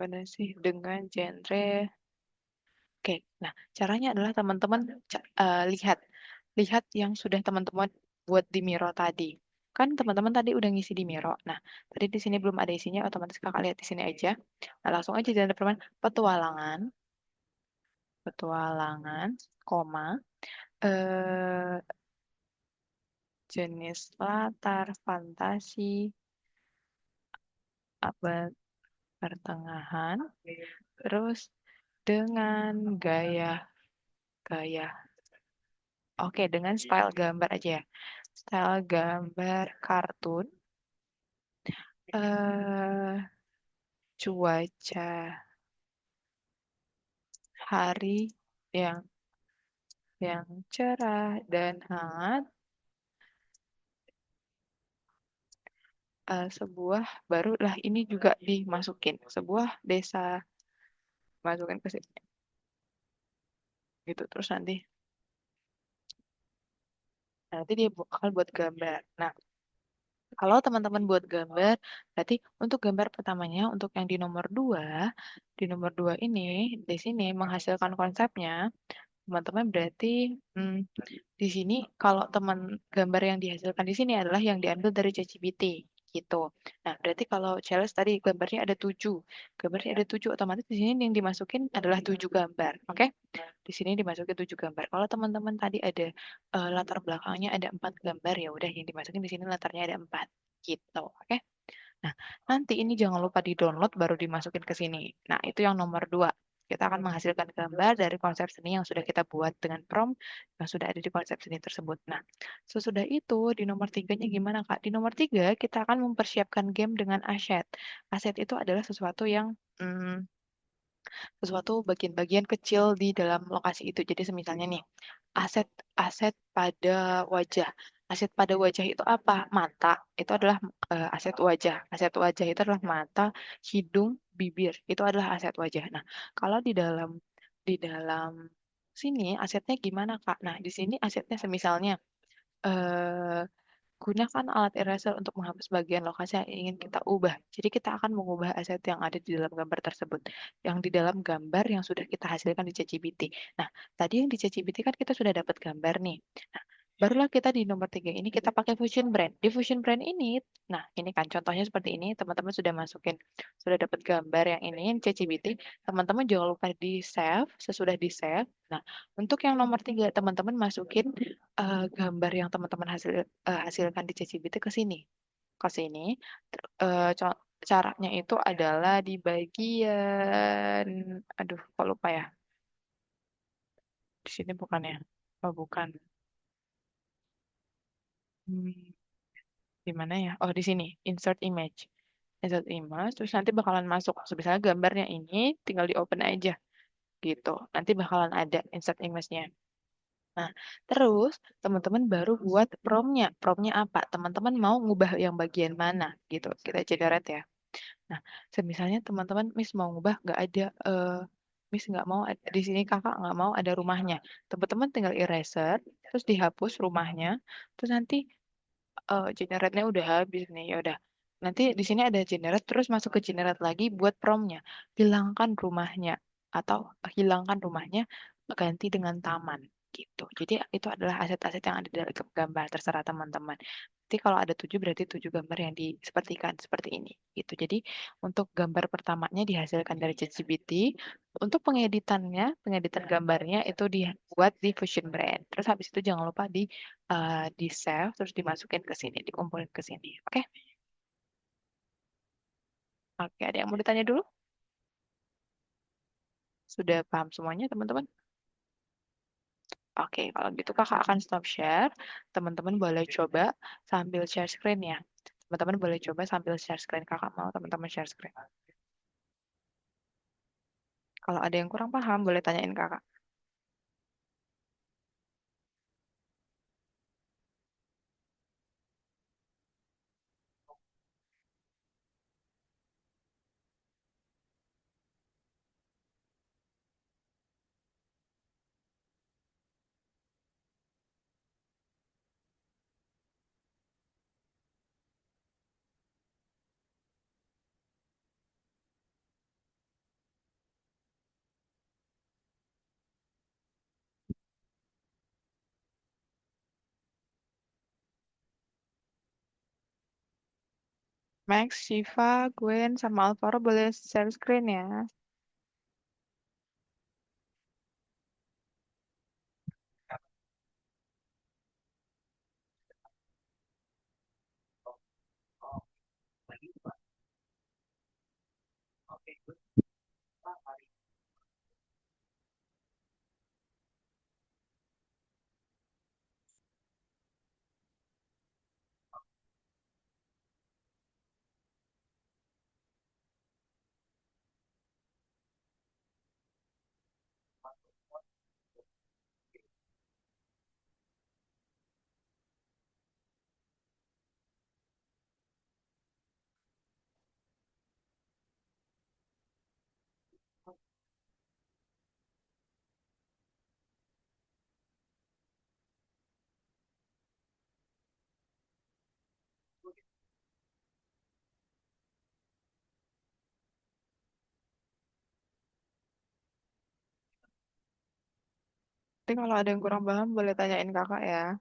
mana sih, dengan genre. Oke, nah caranya adalah teman-teman lihat lihat yang sudah teman-teman buat di Miro tadi. Kan teman-teman tadi udah ngisi di Miro. Nah, tadi di sini belum ada isinya, otomatis kakak lihat di sini aja. Nah, langsung aja jalan permain petualangan, petualangan, koma, eh, jenis latar fantasi abad pertengahan, terus dengan gaya, oke, dengan style gambar aja ya. Style gambar kartun, eh cuaca hari yang cerah dan hangat, sebuah barulah ini juga dimasukin sebuah desa, masukin ke sini gitu, terus nanti dia bakal buat gambar. Nah, kalau teman-teman buat gambar, berarti untuk gambar pertamanya, untuk yang di nomor dua ini, di sini menghasilkan konsepnya, teman-teman berarti hmm, di sini kalau teman gambar yang dihasilkan di sini adalah yang diambil dari ChatGPT gitu. Nah, berarti kalau Charles tadi gambarnya ada 7, gambarnya ada 7, otomatis di sini yang dimasukin adalah 7 gambar, oke? Di sini dimasukin 7 gambar. Kalau teman-teman tadi ada latar belakangnya ada 4 gambar, ya udah yang dimasukin di sini latarnya ada 4 gitu, oke? Nah, nanti ini jangan lupa di-download baru dimasukin ke sini. Nah, itu yang nomor 2. Kita akan menghasilkan gambar dari konsep seni yang sudah kita buat dengan prompt yang sudah ada di konsep seni tersebut. Nah, sesudah itu di nomor 3-nya gimana, Kak? Di nomor 3 kita akan mempersiapkan game dengan aset. Aset itu adalah sesuatu yang sesuatu bagian-bagian kecil di dalam lokasi itu. Jadi semisalnya nih, aset aset pada wajah. Aset pada wajah itu apa? Mata. Itu adalah aset wajah. Aset wajah itu adalah mata, hidung, bibir. Itu adalah aset wajah. Nah, kalau di dalam sini asetnya gimana, Kak? Nah, di sini asetnya semisalnya eh gunakan alat eraser untuk menghapus bagian lokasi yang ingin kita ubah. Jadi kita akan mengubah aset yang ada di dalam gambar tersebut. Yang di dalam gambar yang sudah kita hasilkan di ChatGPT. Nah, tadi yang di ChatGPT kan kita sudah dapat gambar nih. Nah, barulah kita di nomor 3 ini kita pakai Fusion Brand. Di Fusion Brand ini, nah ini kan contohnya seperti ini. Teman-teman sudah masukin, sudah dapat gambar yang ini, ChatGPT. Teman-teman jangan lupa di save, sesudah di save. Nah, untuk yang nomor 3, teman-teman masukin gambar yang teman-teman hasilkan di ChatGPT ke sini. Ke sini. Caranya itu adalah di bagian, aduh, kok lupa ya. Di sini bukan ya? Oh, bukan. Hmm, di mana ya? Oh, di sini. Insert image. Insert image, terus nanti bakalan masuk. Misalnya gambarnya ini, tinggal di open aja. Gitu. Nanti bakalan ada insert image-nya. Nah, terus teman-teman baru buat prompt-nya. Prompt-nya apa? Teman-teman mau ngubah yang bagian mana gitu. Kita generate ya. Nah, misalnya teman-teman Miss mau ngubah nggak ada Miss nggak mau di sini kakak nggak mau ada rumahnya. Teman-teman tinggal eraser, terus dihapus rumahnya, terus nanti generate-nya udah habis nih, ya udah. Nanti di sini ada generate, terus masuk ke generate lagi buat prompt-nya. Hilangkan rumahnya atau hilangkan rumahnya ganti dengan taman gitu. Jadi itu adalah aset-aset yang ada di dalam gambar terserah teman-teman. Jadi kalau ada 7 berarti 7 gambar yang disepertikan seperti ini gitu. Jadi untuk gambar pertamanya dihasilkan dari ChatGPT, untuk pengeditan gambarnya itu dibuat di Fusion Brand. Terus habis itu jangan lupa di save terus dimasukin ke sini, dikumpulin ke sini. Oke? Oke, ada yang mau ditanya dulu? Sudah paham semuanya, teman-teman? Oke, kalau gitu kakak akan stop share. Teman-teman boleh coba sambil share screen ya. Teman-teman boleh coba sambil share screen. Kakak mau teman-teman share screen. Kalau ada yang kurang paham, boleh tanyain kakak. Max, Shiva, Gwen, sama Alvaro boleh share screen ya. Nanti kalau ada yang kurang paham boleh tanyain kakak ya.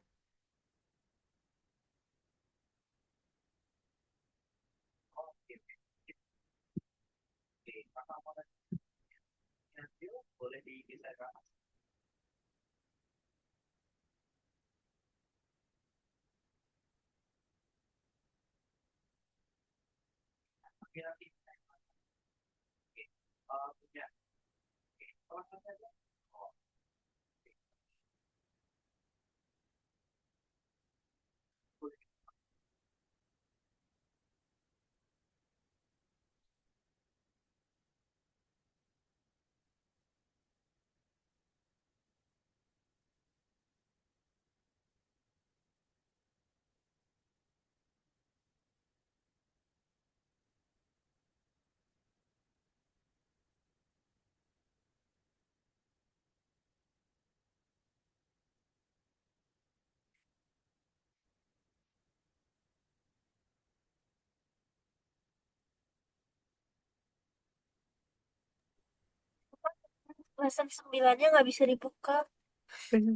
Lesson 9-nya nggak bisa dibuka.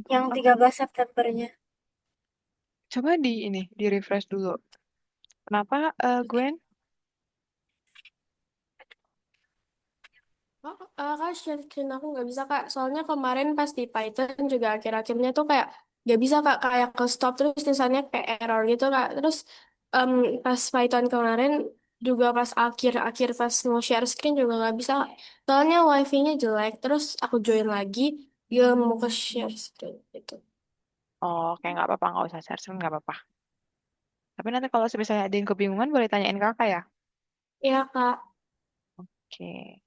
Yang Oh, 13 Septembernya. coba di refresh dulu. Kenapa, Gwen? Oh, kak share screen aku nggak bisa kak. Soalnya kemarin pas di Python juga akhir-akhirnya tuh kayak nggak bisa kak, kayak ke stop terus tulisannya kayak error gitu kak. Terus em, pas Python kemarin juga pas akhir-akhir pas mau share screen juga nggak bisa Kak. Soalnya wifi-nya jelek. Terus aku join lagi, dia mau ke share screen gitu. Oh, kayak nggak apa-apa, nggak usah share screen, nggak apa-apa. Tapi nanti kalau misalnya ada yang kebingungan boleh tanyain kakak ya. Iya kak. Oke.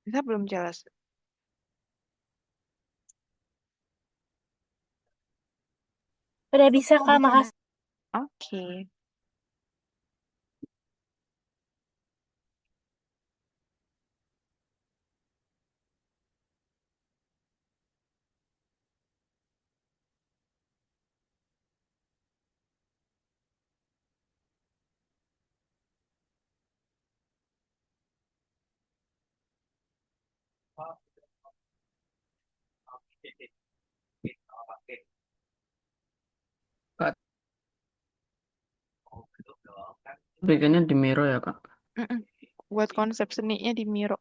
Kita belum jelas. Udah bisa Kak, makasih. Oke. Kak, bikinnya di Miro ya, Kak? Mm-mm. Buat konsep seninya di Miro.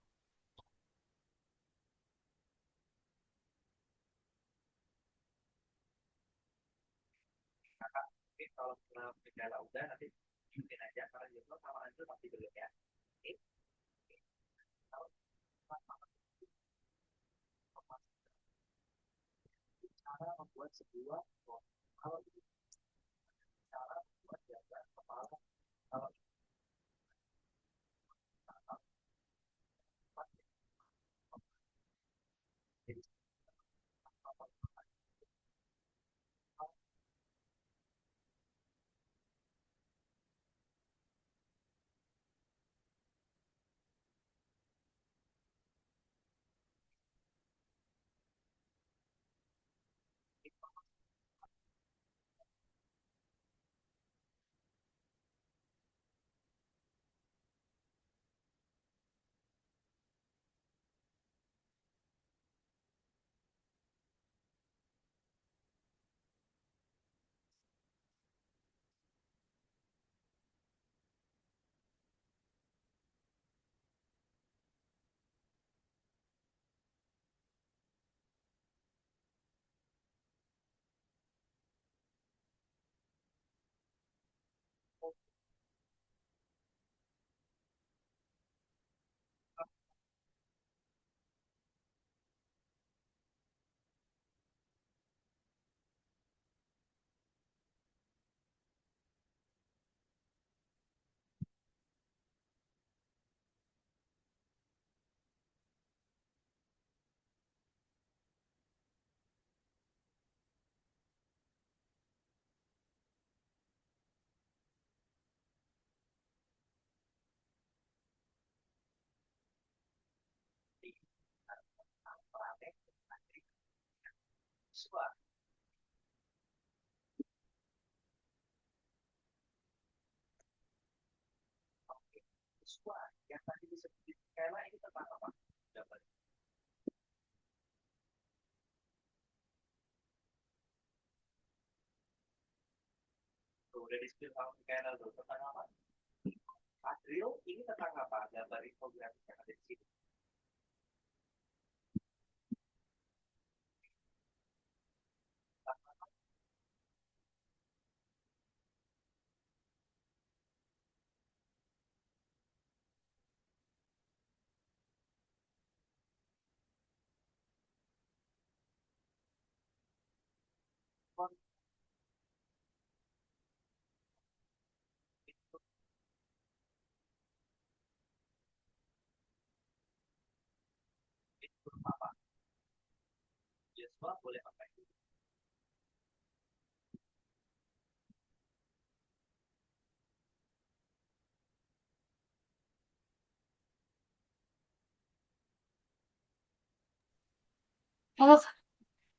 Kalau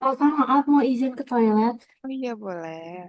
kalau kan maaf mau izin ke toilet. Oh iya boleh.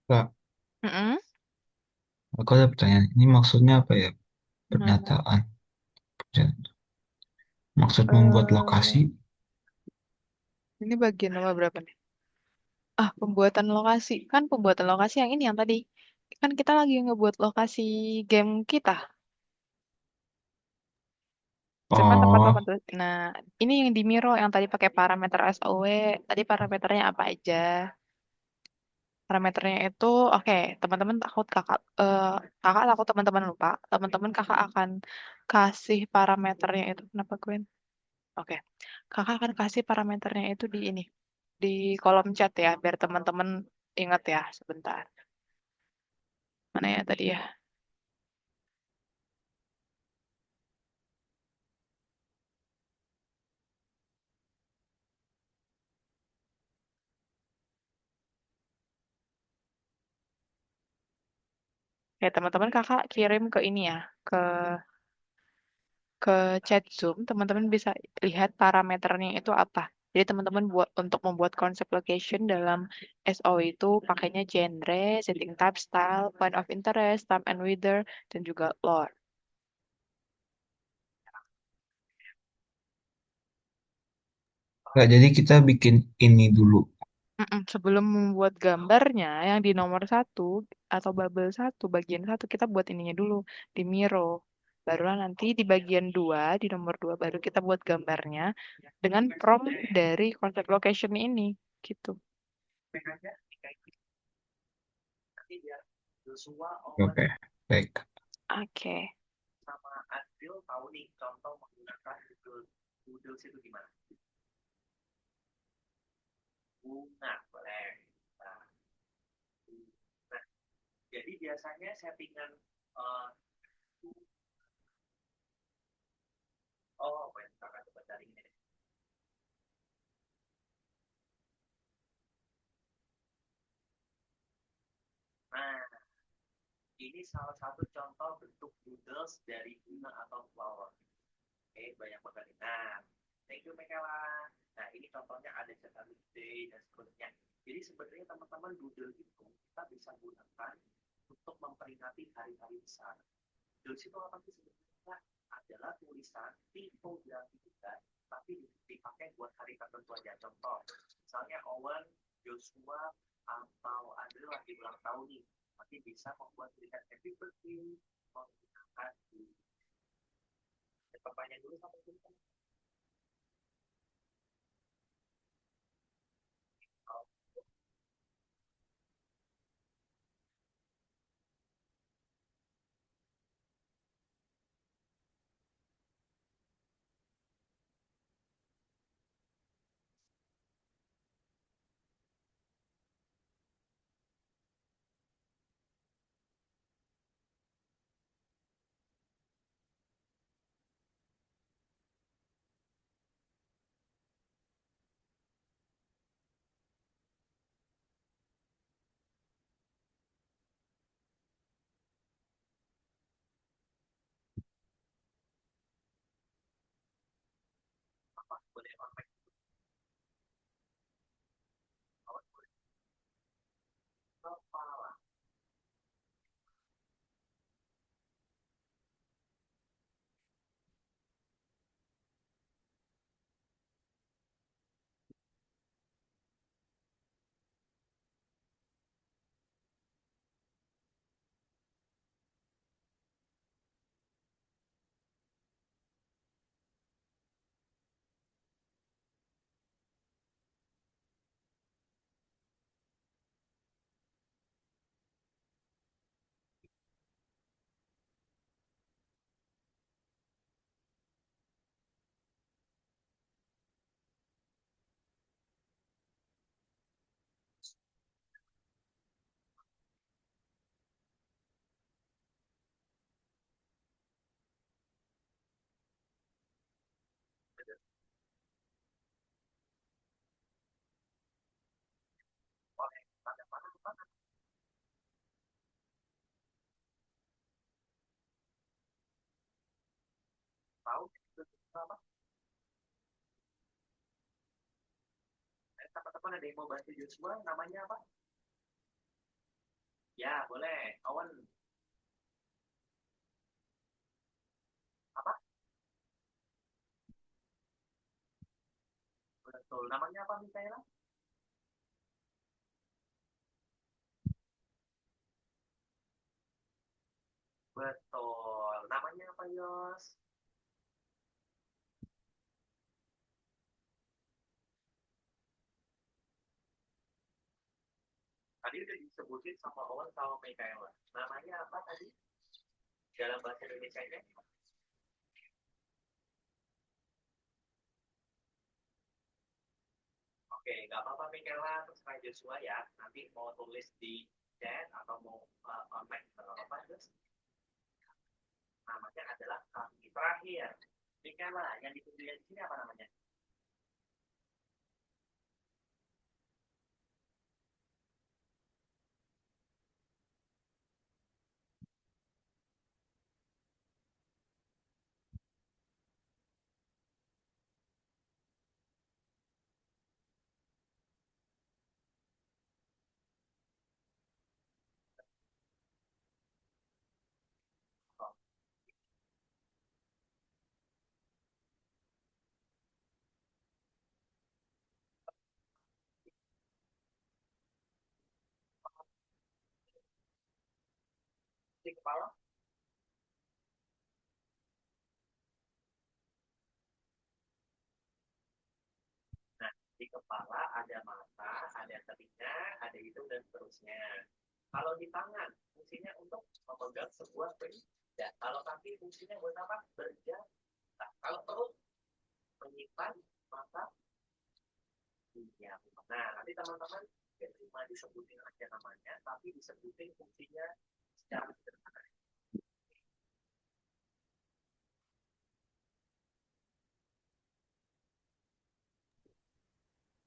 Kak, Mm-mm. aku ada pertanyaan. Ini maksudnya apa ya? Gimana? Pernyataan. Maksud membuat Eh, lokasi. ini bagian nomor berapa nih? Ah, pembuatan lokasi. Kan pembuatan lokasi yang ini yang tadi. Kan kita lagi ngebuat lokasi game kita. Simpan tempat Oh, open tuh. Nah, ini yang di Miro yang tadi pakai parameter SOW. Tadi parameternya apa aja? Parameternya itu, oke, teman-teman takut kakak takut teman-teman lupa. Teman-teman kakak akan kasih parameternya itu. Kenapa gue? Oke, kakak akan kasih parameternya itu di ini, di kolom chat ya, biar teman-teman ingat ya. Sebentar, mana ya tadi ya? Ya teman-teman kakak kirim ke ini ya, ke chat Zoom, teman-teman bisa lihat parameternya itu apa. Jadi teman-teman buat untuk membuat konsep location dalam SO itu pakainya genre, setting type, style, point of interest, time and weather, dan juga lore. nggak, jadi kita bikin ini dulu. Sebelum membuat gambarnya yang di nomor satu atau bubble satu, bagian satu kita buat ininya dulu di Miro. Baru nanti di bagian dua, di nomor dua baru kita buat gambarnya dengan prompt dari konsep location ini, gitu. Oke, baik. Oke.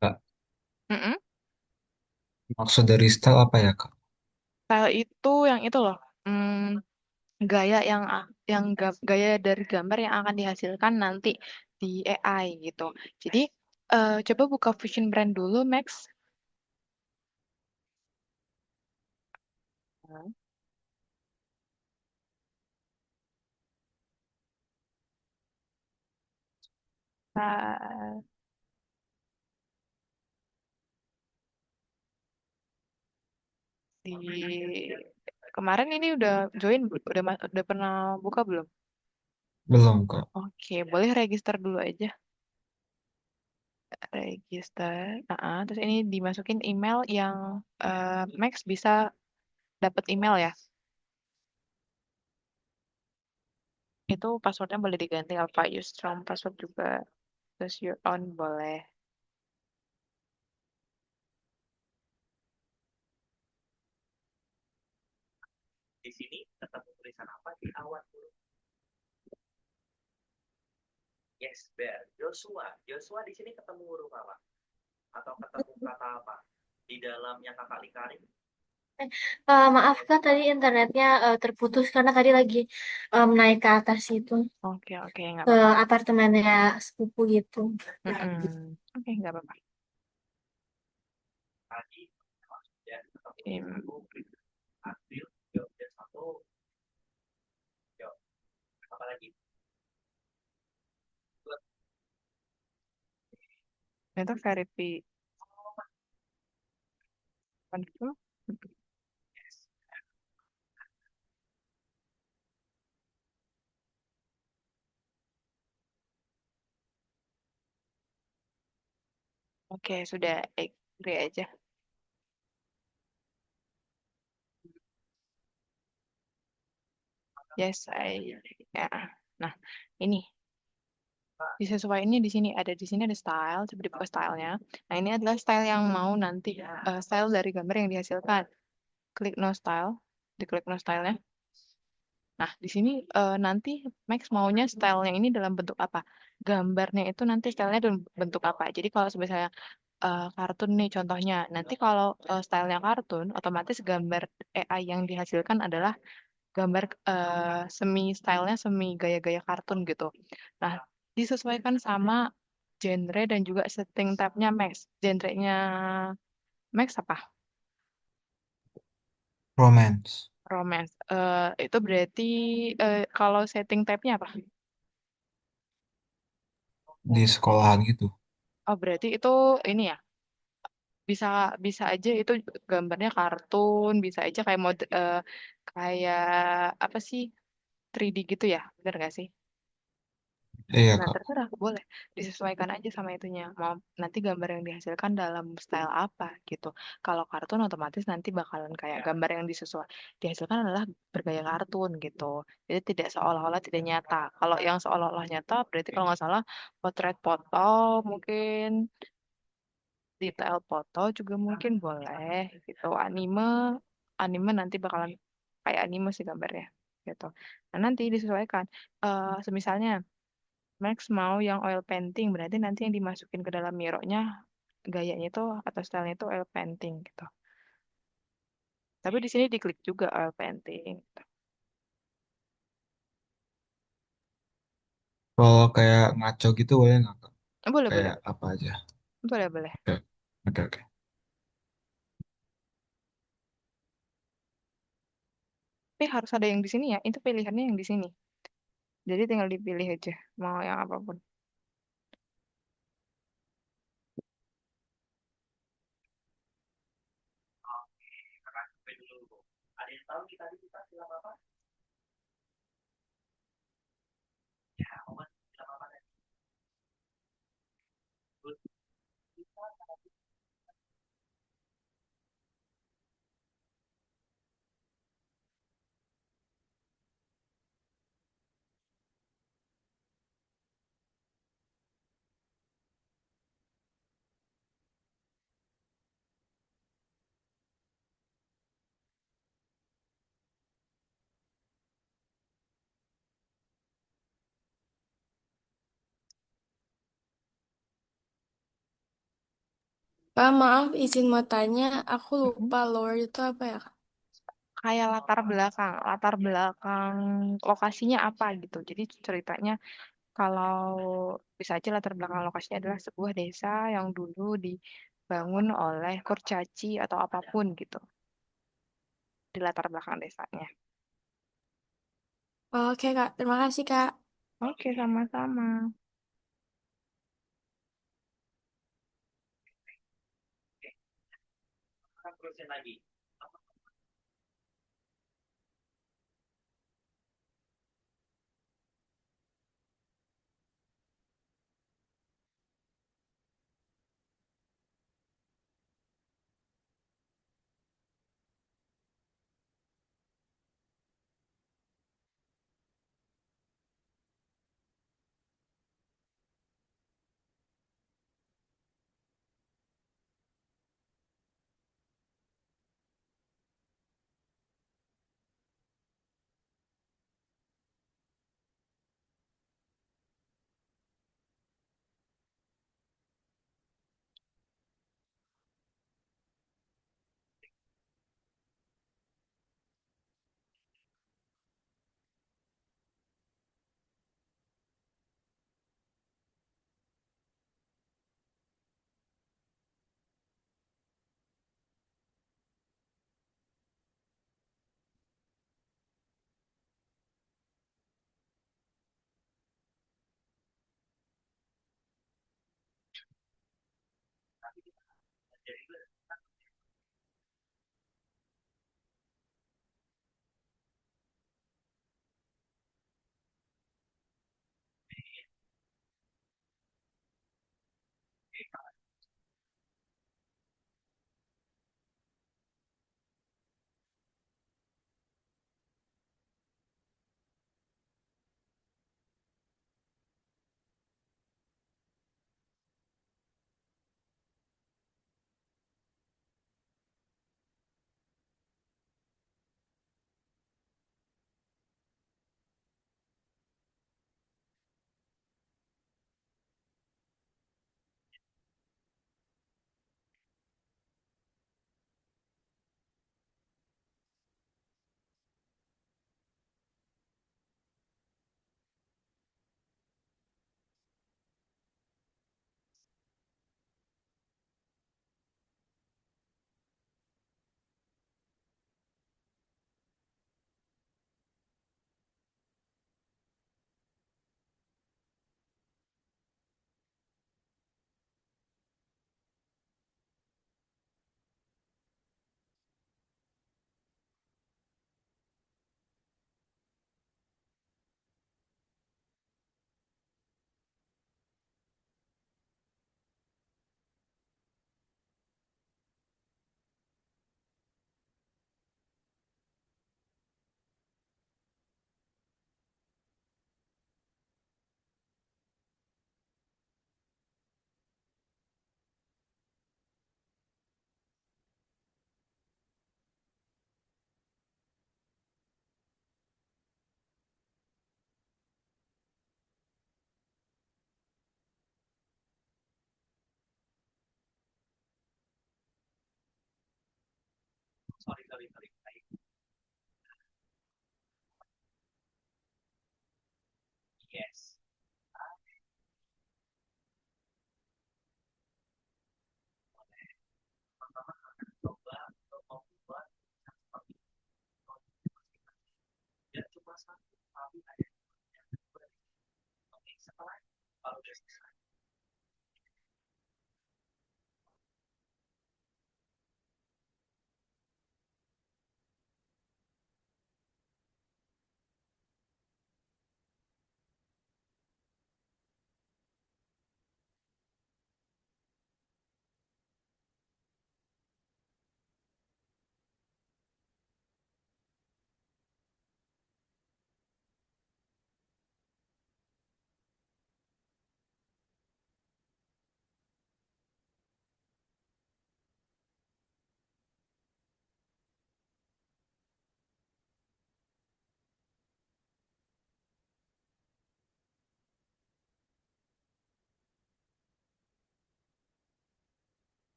Kak, Mm-mm. maksud dari style apa ya, Kak? Style itu yang itu loh. Gaya gaya dari gambar yang akan dihasilkan nanti di AI gitu. Jadi coba buka Vision Brand dulu, Max. Nah, di kemarin ini udah join, udah pernah buka belum? Belum, Kak. Oke, boleh register dulu aja. Register. Terus ini dimasukin email yang Max bisa dapat email ya. Itu passwordnya boleh diganti apa use strong password juga. Terus your own boleh. Maaf Kak, tadi internetnya terputus karena tadi lagi naik ke atas itu, Oke, oke, nggak ke apa-apa. apartemennya sepupu gitu. Mm-mm. Oke, nggak apa-apa. Im- Itu verify confirm. Oke, sudah agree aja. Yes, ya. Nah, ini disesuaikannya di sini ada style, coba dibuka stylenya. Nah, ini adalah style yang mau nanti style dari gambar yang dihasilkan. Klik no style, diklik no stylenya. Nah, di sini nanti Max maunya stylenya ini dalam bentuk apa? Gambarnya itu nanti stylenya dalam bentuk apa? Jadi kalau misalnya kartun nih contohnya, nanti kalau stylenya kartun, otomatis gambar AI yang dihasilkan adalah gambar semi stylenya semi gaya-gaya kartun gitu. Nah, disesuaikan sama genre dan juga setting tabnya Max. Genrenya Max apa? Romance. Romance. Itu berarti kalau setting tabnya apa? Di sekolahan gitu. Oh, berarti itu ini ya. Bisa bisa aja itu gambarnya kartun, bisa aja kayak kayak apa sih? 3D gitu ya. Bener gak sih? Iya, Nah, Kak. terserah, boleh. Disesuaikan aja sama itunya. Mau nanti gambar yang dihasilkan dalam style apa gitu. Kalau kartun otomatis nanti bakalan kayak gambar yang dihasilkan adalah bergaya kartun gitu. Jadi tidak seolah-olah tidak nyata. Kalau yang seolah-olah nyata berarti kalau nggak salah potret foto mungkin detail foto juga mungkin boleh gitu. Anime nanti bakalan kayak anime sih gambarnya gitu. Nah, nanti disesuaikan. Semisalnya Max mau yang oil painting, berarti nanti yang dimasukin ke dalam mirrornya gayanya itu atau stylenya itu oil painting gitu. Tapi di sini diklik juga oil painting. Gitu. Kalau kayak ngaco gitu boleh nggak, Kak? Boleh, boleh, Kayak apa aja? boleh, boleh. Oke, oke, oke. Tapi harus ada yang di sini ya. Itu pilihannya yang di sini. Jadi tinggal dipilih aja mau yang apapun. Kak, maaf izin mau tanya, aku Mm-mm. lupa lore itu apa ya, Kak? Kayak latar belakang lokasinya apa gitu. Jadi ceritanya kalau bisa aja latar belakang lokasinya adalah sebuah desa yang dulu dibangun oleh kurcaci atau apapun gitu di latar belakang desanya. Oke, Kak. Terima kasih, Kak. Oke, sama-sama.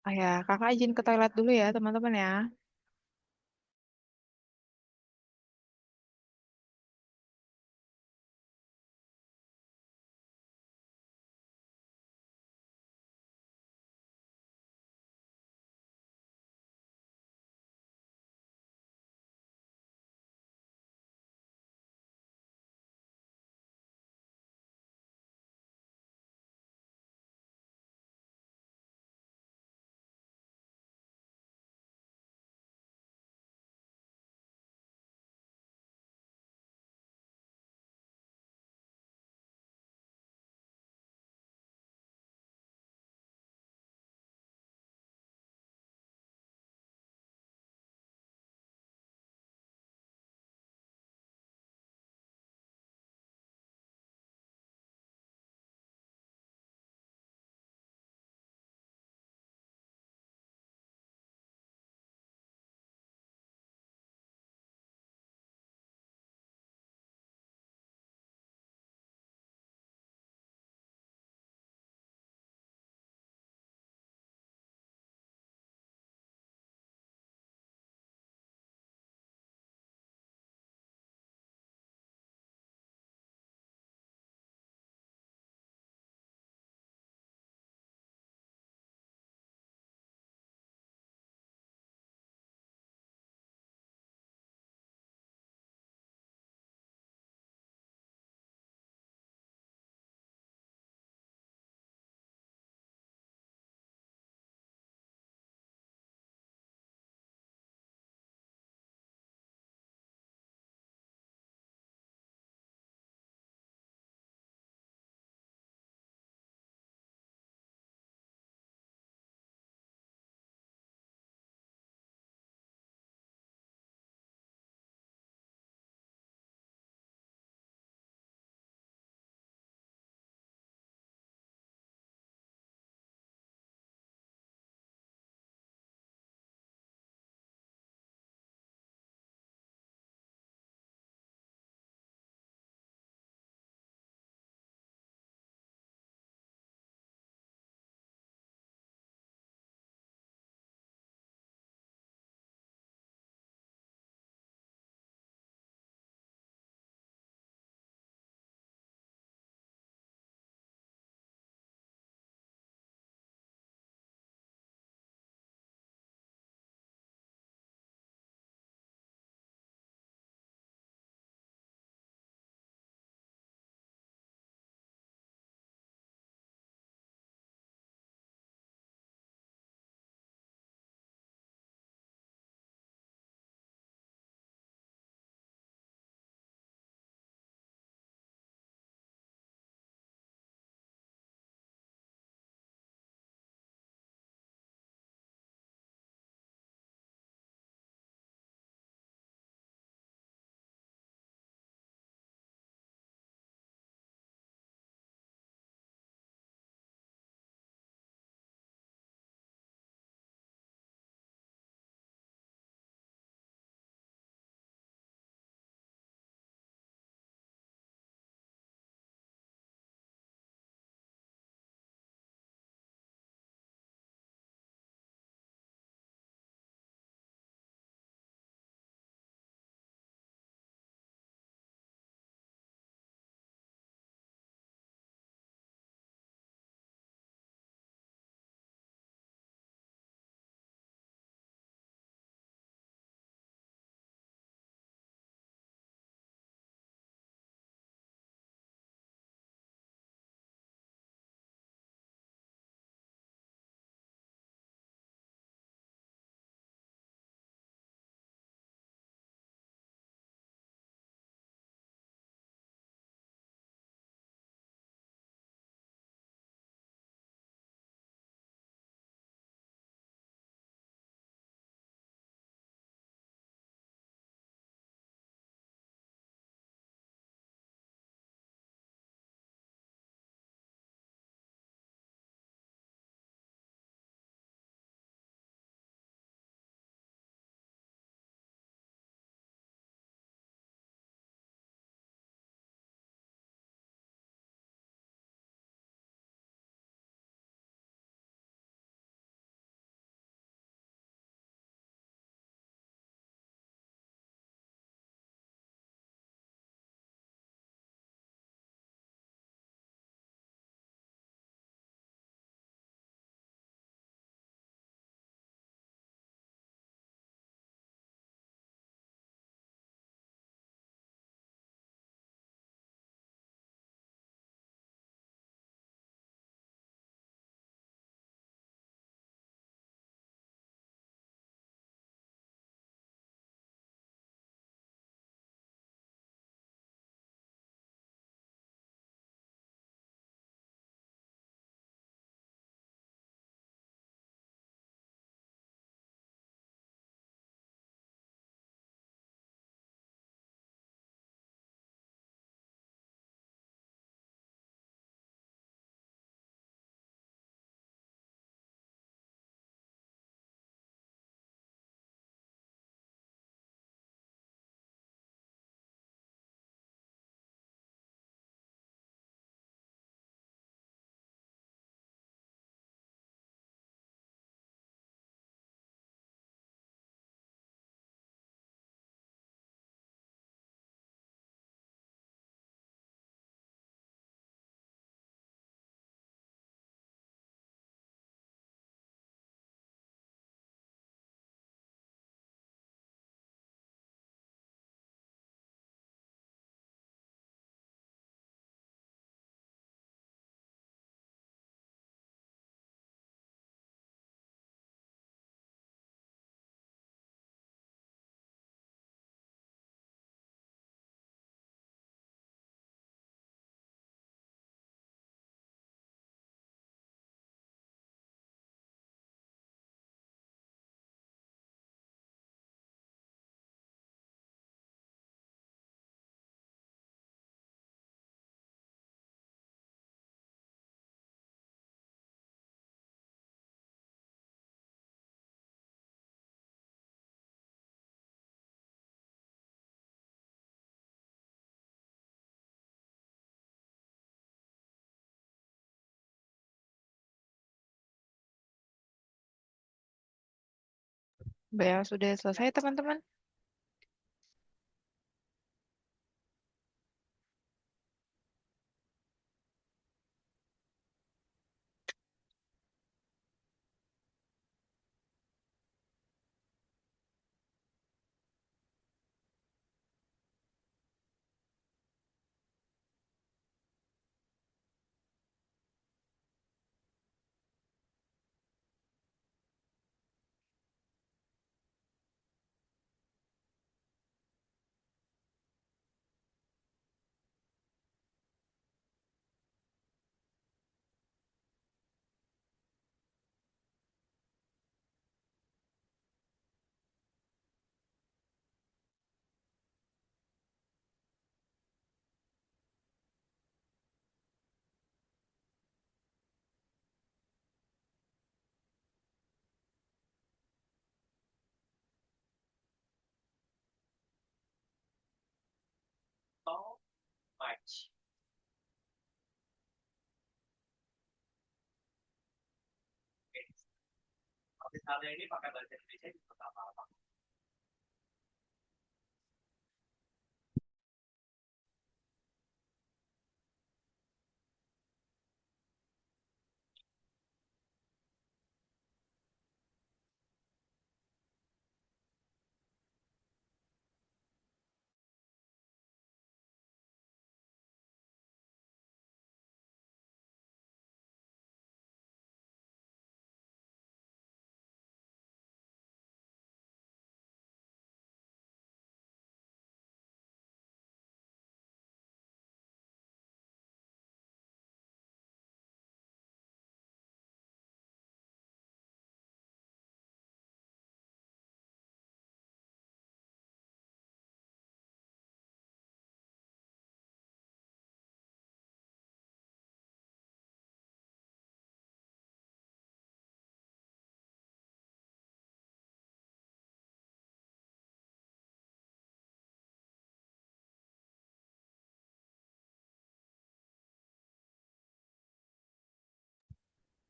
Ah ya, kakak izin ke toilet dulu ya teman-teman ya. Bel sudah selesai teman-teman.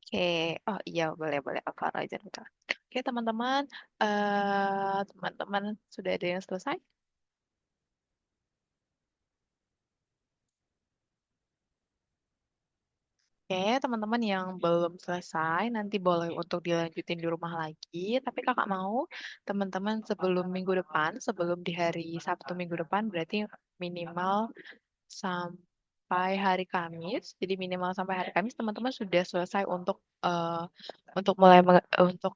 Oke, oh iya boleh boleh apa aja bentar. Oke teman-teman, teman-teman sudah ada yang selesai? Oke, teman-teman yang belum selesai nanti boleh untuk dilanjutin di rumah lagi. Tapi kakak mau teman-teman sebelum minggu depan, sebelum di hari Sabtu minggu depan, berarti minimal sampai hari Kamis. Jadi minimal sampai hari Kamis teman-teman sudah selesai untuk mulai untuk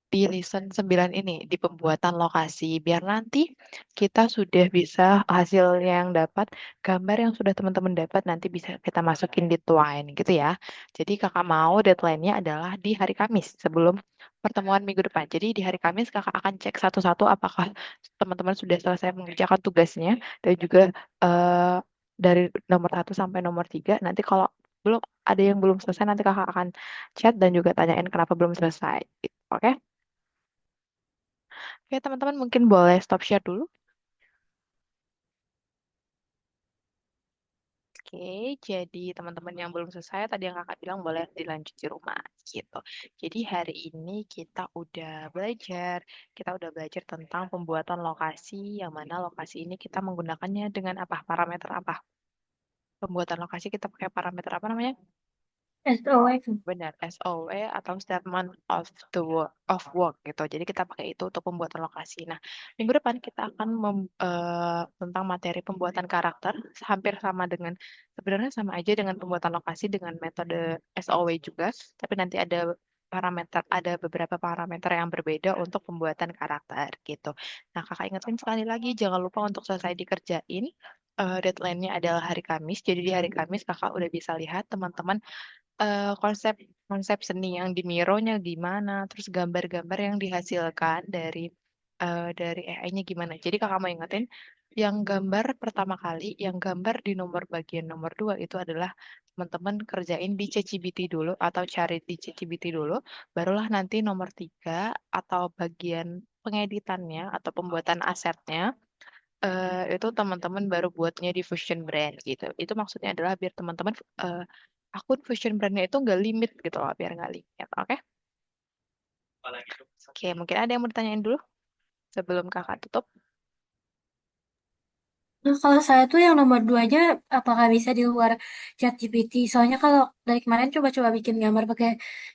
di listen 9 ini, di pembuatan lokasi. Biar nanti kita sudah bisa hasil yang dapat, gambar yang sudah teman-teman dapat nanti bisa kita masukin di Twine gitu ya. Jadi kakak mau deadline-nya adalah di hari Kamis sebelum pertemuan minggu depan. Jadi di hari Kamis kakak akan cek satu-satu apakah teman-teman sudah selesai mengerjakan tugasnya dan juga eh, dari nomor 1 sampai nomor 3. Nanti kalau belum ada yang belum selesai nanti kakak akan chat dan juga tanyain kenapa belum selesai. Gitu. Oke? Oke, teman-teman mungkin boleh stop share dulu. Oke, jadi teman-teman yang belum selesai, tadi yang kakak bilang boleh dilanjut di rumah, gitu. Jadi hari ini kita udah belajar tentang pembuatan lokasi, yang mana lokasi ini kita menggunakannya dengan apa, parameter apa? Pembuatan lokasi kita pakai parameter apa namanya? SOX. Benar, SOW atau Statement of Work gitu. Jadi kita pakai itu untuk pembuatan lokasi. Nah, minggu depan kita akan tentang materi pembuatan karakter, hampir sama dengan sebenarnya sama aja dengan pembuatan lokasi dengan metode SOW juga, tapi nanti ada beberapa parameter yang berbeda untuk pembuatan karakter gitu. Nah, kakak ingetin sekali lagi jangan lupa untuk selesai dikerjain. Deadline-nya adalah hari Kamis. Jadi di hari Kamis kakak udah bisa lihat teman-teman konsep konsep seni yang di Miro-nya gimana, terus gambar-gambar yang dihasilkan dari AI-nya gimana. Jadi kakak mau ingetin, yang gambar pertama kali, yang gambar di nomor bagian nomor 2 itu adalah teman-teman kerjain di ChatGPT dulu atau cari di ChatGPT dulu, barulah nanti nomor 3 atau bagian pengeditannya atau pembuatan asetnya itu teman-teman baru buatnya di Fusion Brand gitu. Itu maksudnya adalah biar teman-teman akun Fusion Brandnya itu nggak limit gitu loh, biar nggak limit. Oke? Oke, mungkin ada yang mau ditanyain dulu sebelum kakak tutup? Nah, kalau saya tuh yang nomor 2 aja, apakah bisa di luar ChatGPT? Soalnya kalau dari kemarin coba-coba bikin gambar pakai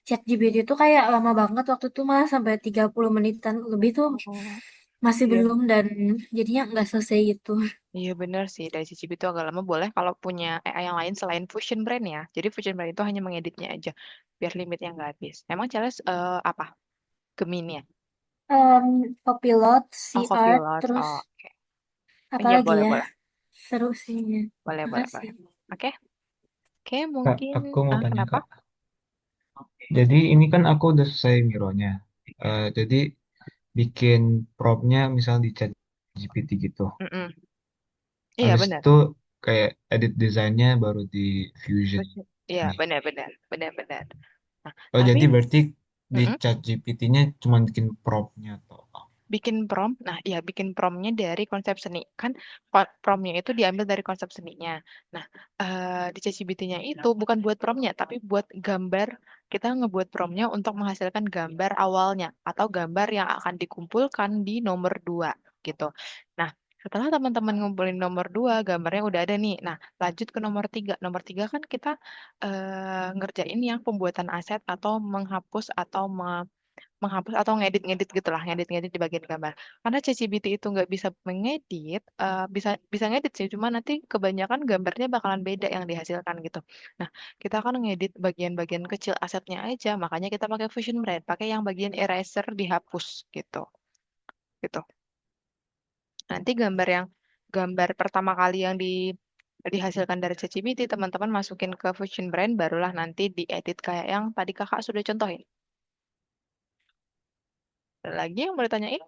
ChatGPT itu kayak lama banget, waktu itu malah sampai 30 menitan lebih tuh Oh, masih iya. belum, dan jadinya nggak selesai gitu. Iya benar sih, dari CCP itu agak lama boleh kalau punya AI yang lain selain Fusion Brain ya. Jadi Fusion Brain itu hanya mengeditnya aja, biar limitnya nggak habis. Emang Charles apa? Gemini ya? Copilot, Oh, Art, Copilot. terus Oh, oke. apa Iya, lagi boleh, ya? boleh. Seru sih ya. Boleh, boleh, Makasih. boleh. Oke, oke Kak, mungkin. aku mau tanya Kenapa? Kak. Jadi ini kan aku udah selesai Miro-nya. Jadi bikin prompt-nya misal di chat GPT gitu. Mm-mm. Iya, Habis benar. itu kayak edit desainnya baru di Fusion Iya, nih. benar, benar, benar, benar. Nah, Oh tapi jadi berarti di mm-mm, chat GPT-nya cuma bikin prompt-nya atau apa? bikin prompt. Nah, iya bikin promptnya dari konsep seni. Kan promptnya itu diambil dari konsep seninya. Nah, di ChatGPT-nya itu bukan buat promptnya, tapi buat gambar. Kita ngebuat promptnya untuk menghasilkan gambar awalnya atau gambar yang akan dikumpulkan di nomor 2 gitu. Nah, setelah teman-teman ngumpulin nomor 2, gambarnya udah ada nih. Nah, lanjut ke nomor 3. Nomor 3 kan kita ngerjain yang pembuatan aset atau menghapus atau menghapus atau ngedit-ngedit gitulah, ngedit-ngedit di bagian gambar. Karena ChatGPT itu nggak bisa mengedit, bisa bisa ngedit sih, cuma nanti kebanyakan gambarnya bakalan beda yang dihasilkan gitu. Nah, kita akan ngedit bagian-bagian kecil asetnya aja, makanya kita pakai Fusion Blend, pakai yang bagian eraser dihapus gitu, gitu. Nanti gambar pertama kali yang dihasilkan dari ChatGPT, teman-teman masukin ke Fusion Blend, barulah nanti diedit kayak yang tadi kakak sudah contohin. Ada lagi yang mau ditanyain?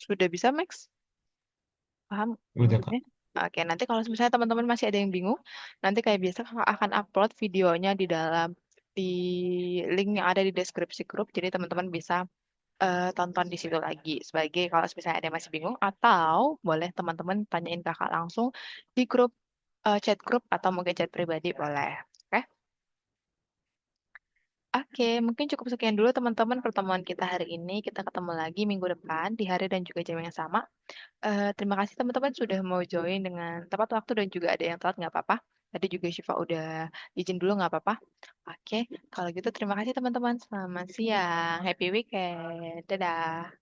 Sudah bisa, Max? Paham Udah Kak. maksudnya? Oke, nanti kalau misalnya teman-teman masih ada yang bingung, nanti kayak biasa kakak akan upload videonya di link yang ada di deskripsi grup, jadi teman-teman bisa tonton di situ lagi. Sebagai kalau misalnya ada yang masih bingung, atau boleh teman-teman tanyain kakak langsung di grup chat grup atau mungkin chat pribadi boleh. Oke? Oke, mungkin cukup sekian dulu teman-teman pertemuan kita hari ini. Kita ketemu lagi minggu depan di hari dan juga jam yang sama. Terima kasih teman-teman sudah mau join dengan tepat waktu dan juga ada yang telat nggak apa-apa. Tadi juga Syifa udah izin dulu nggak apa-apa. Oke, kalau gitu terima kasih teman-teman. Selamat siang, happy weekend, dadah.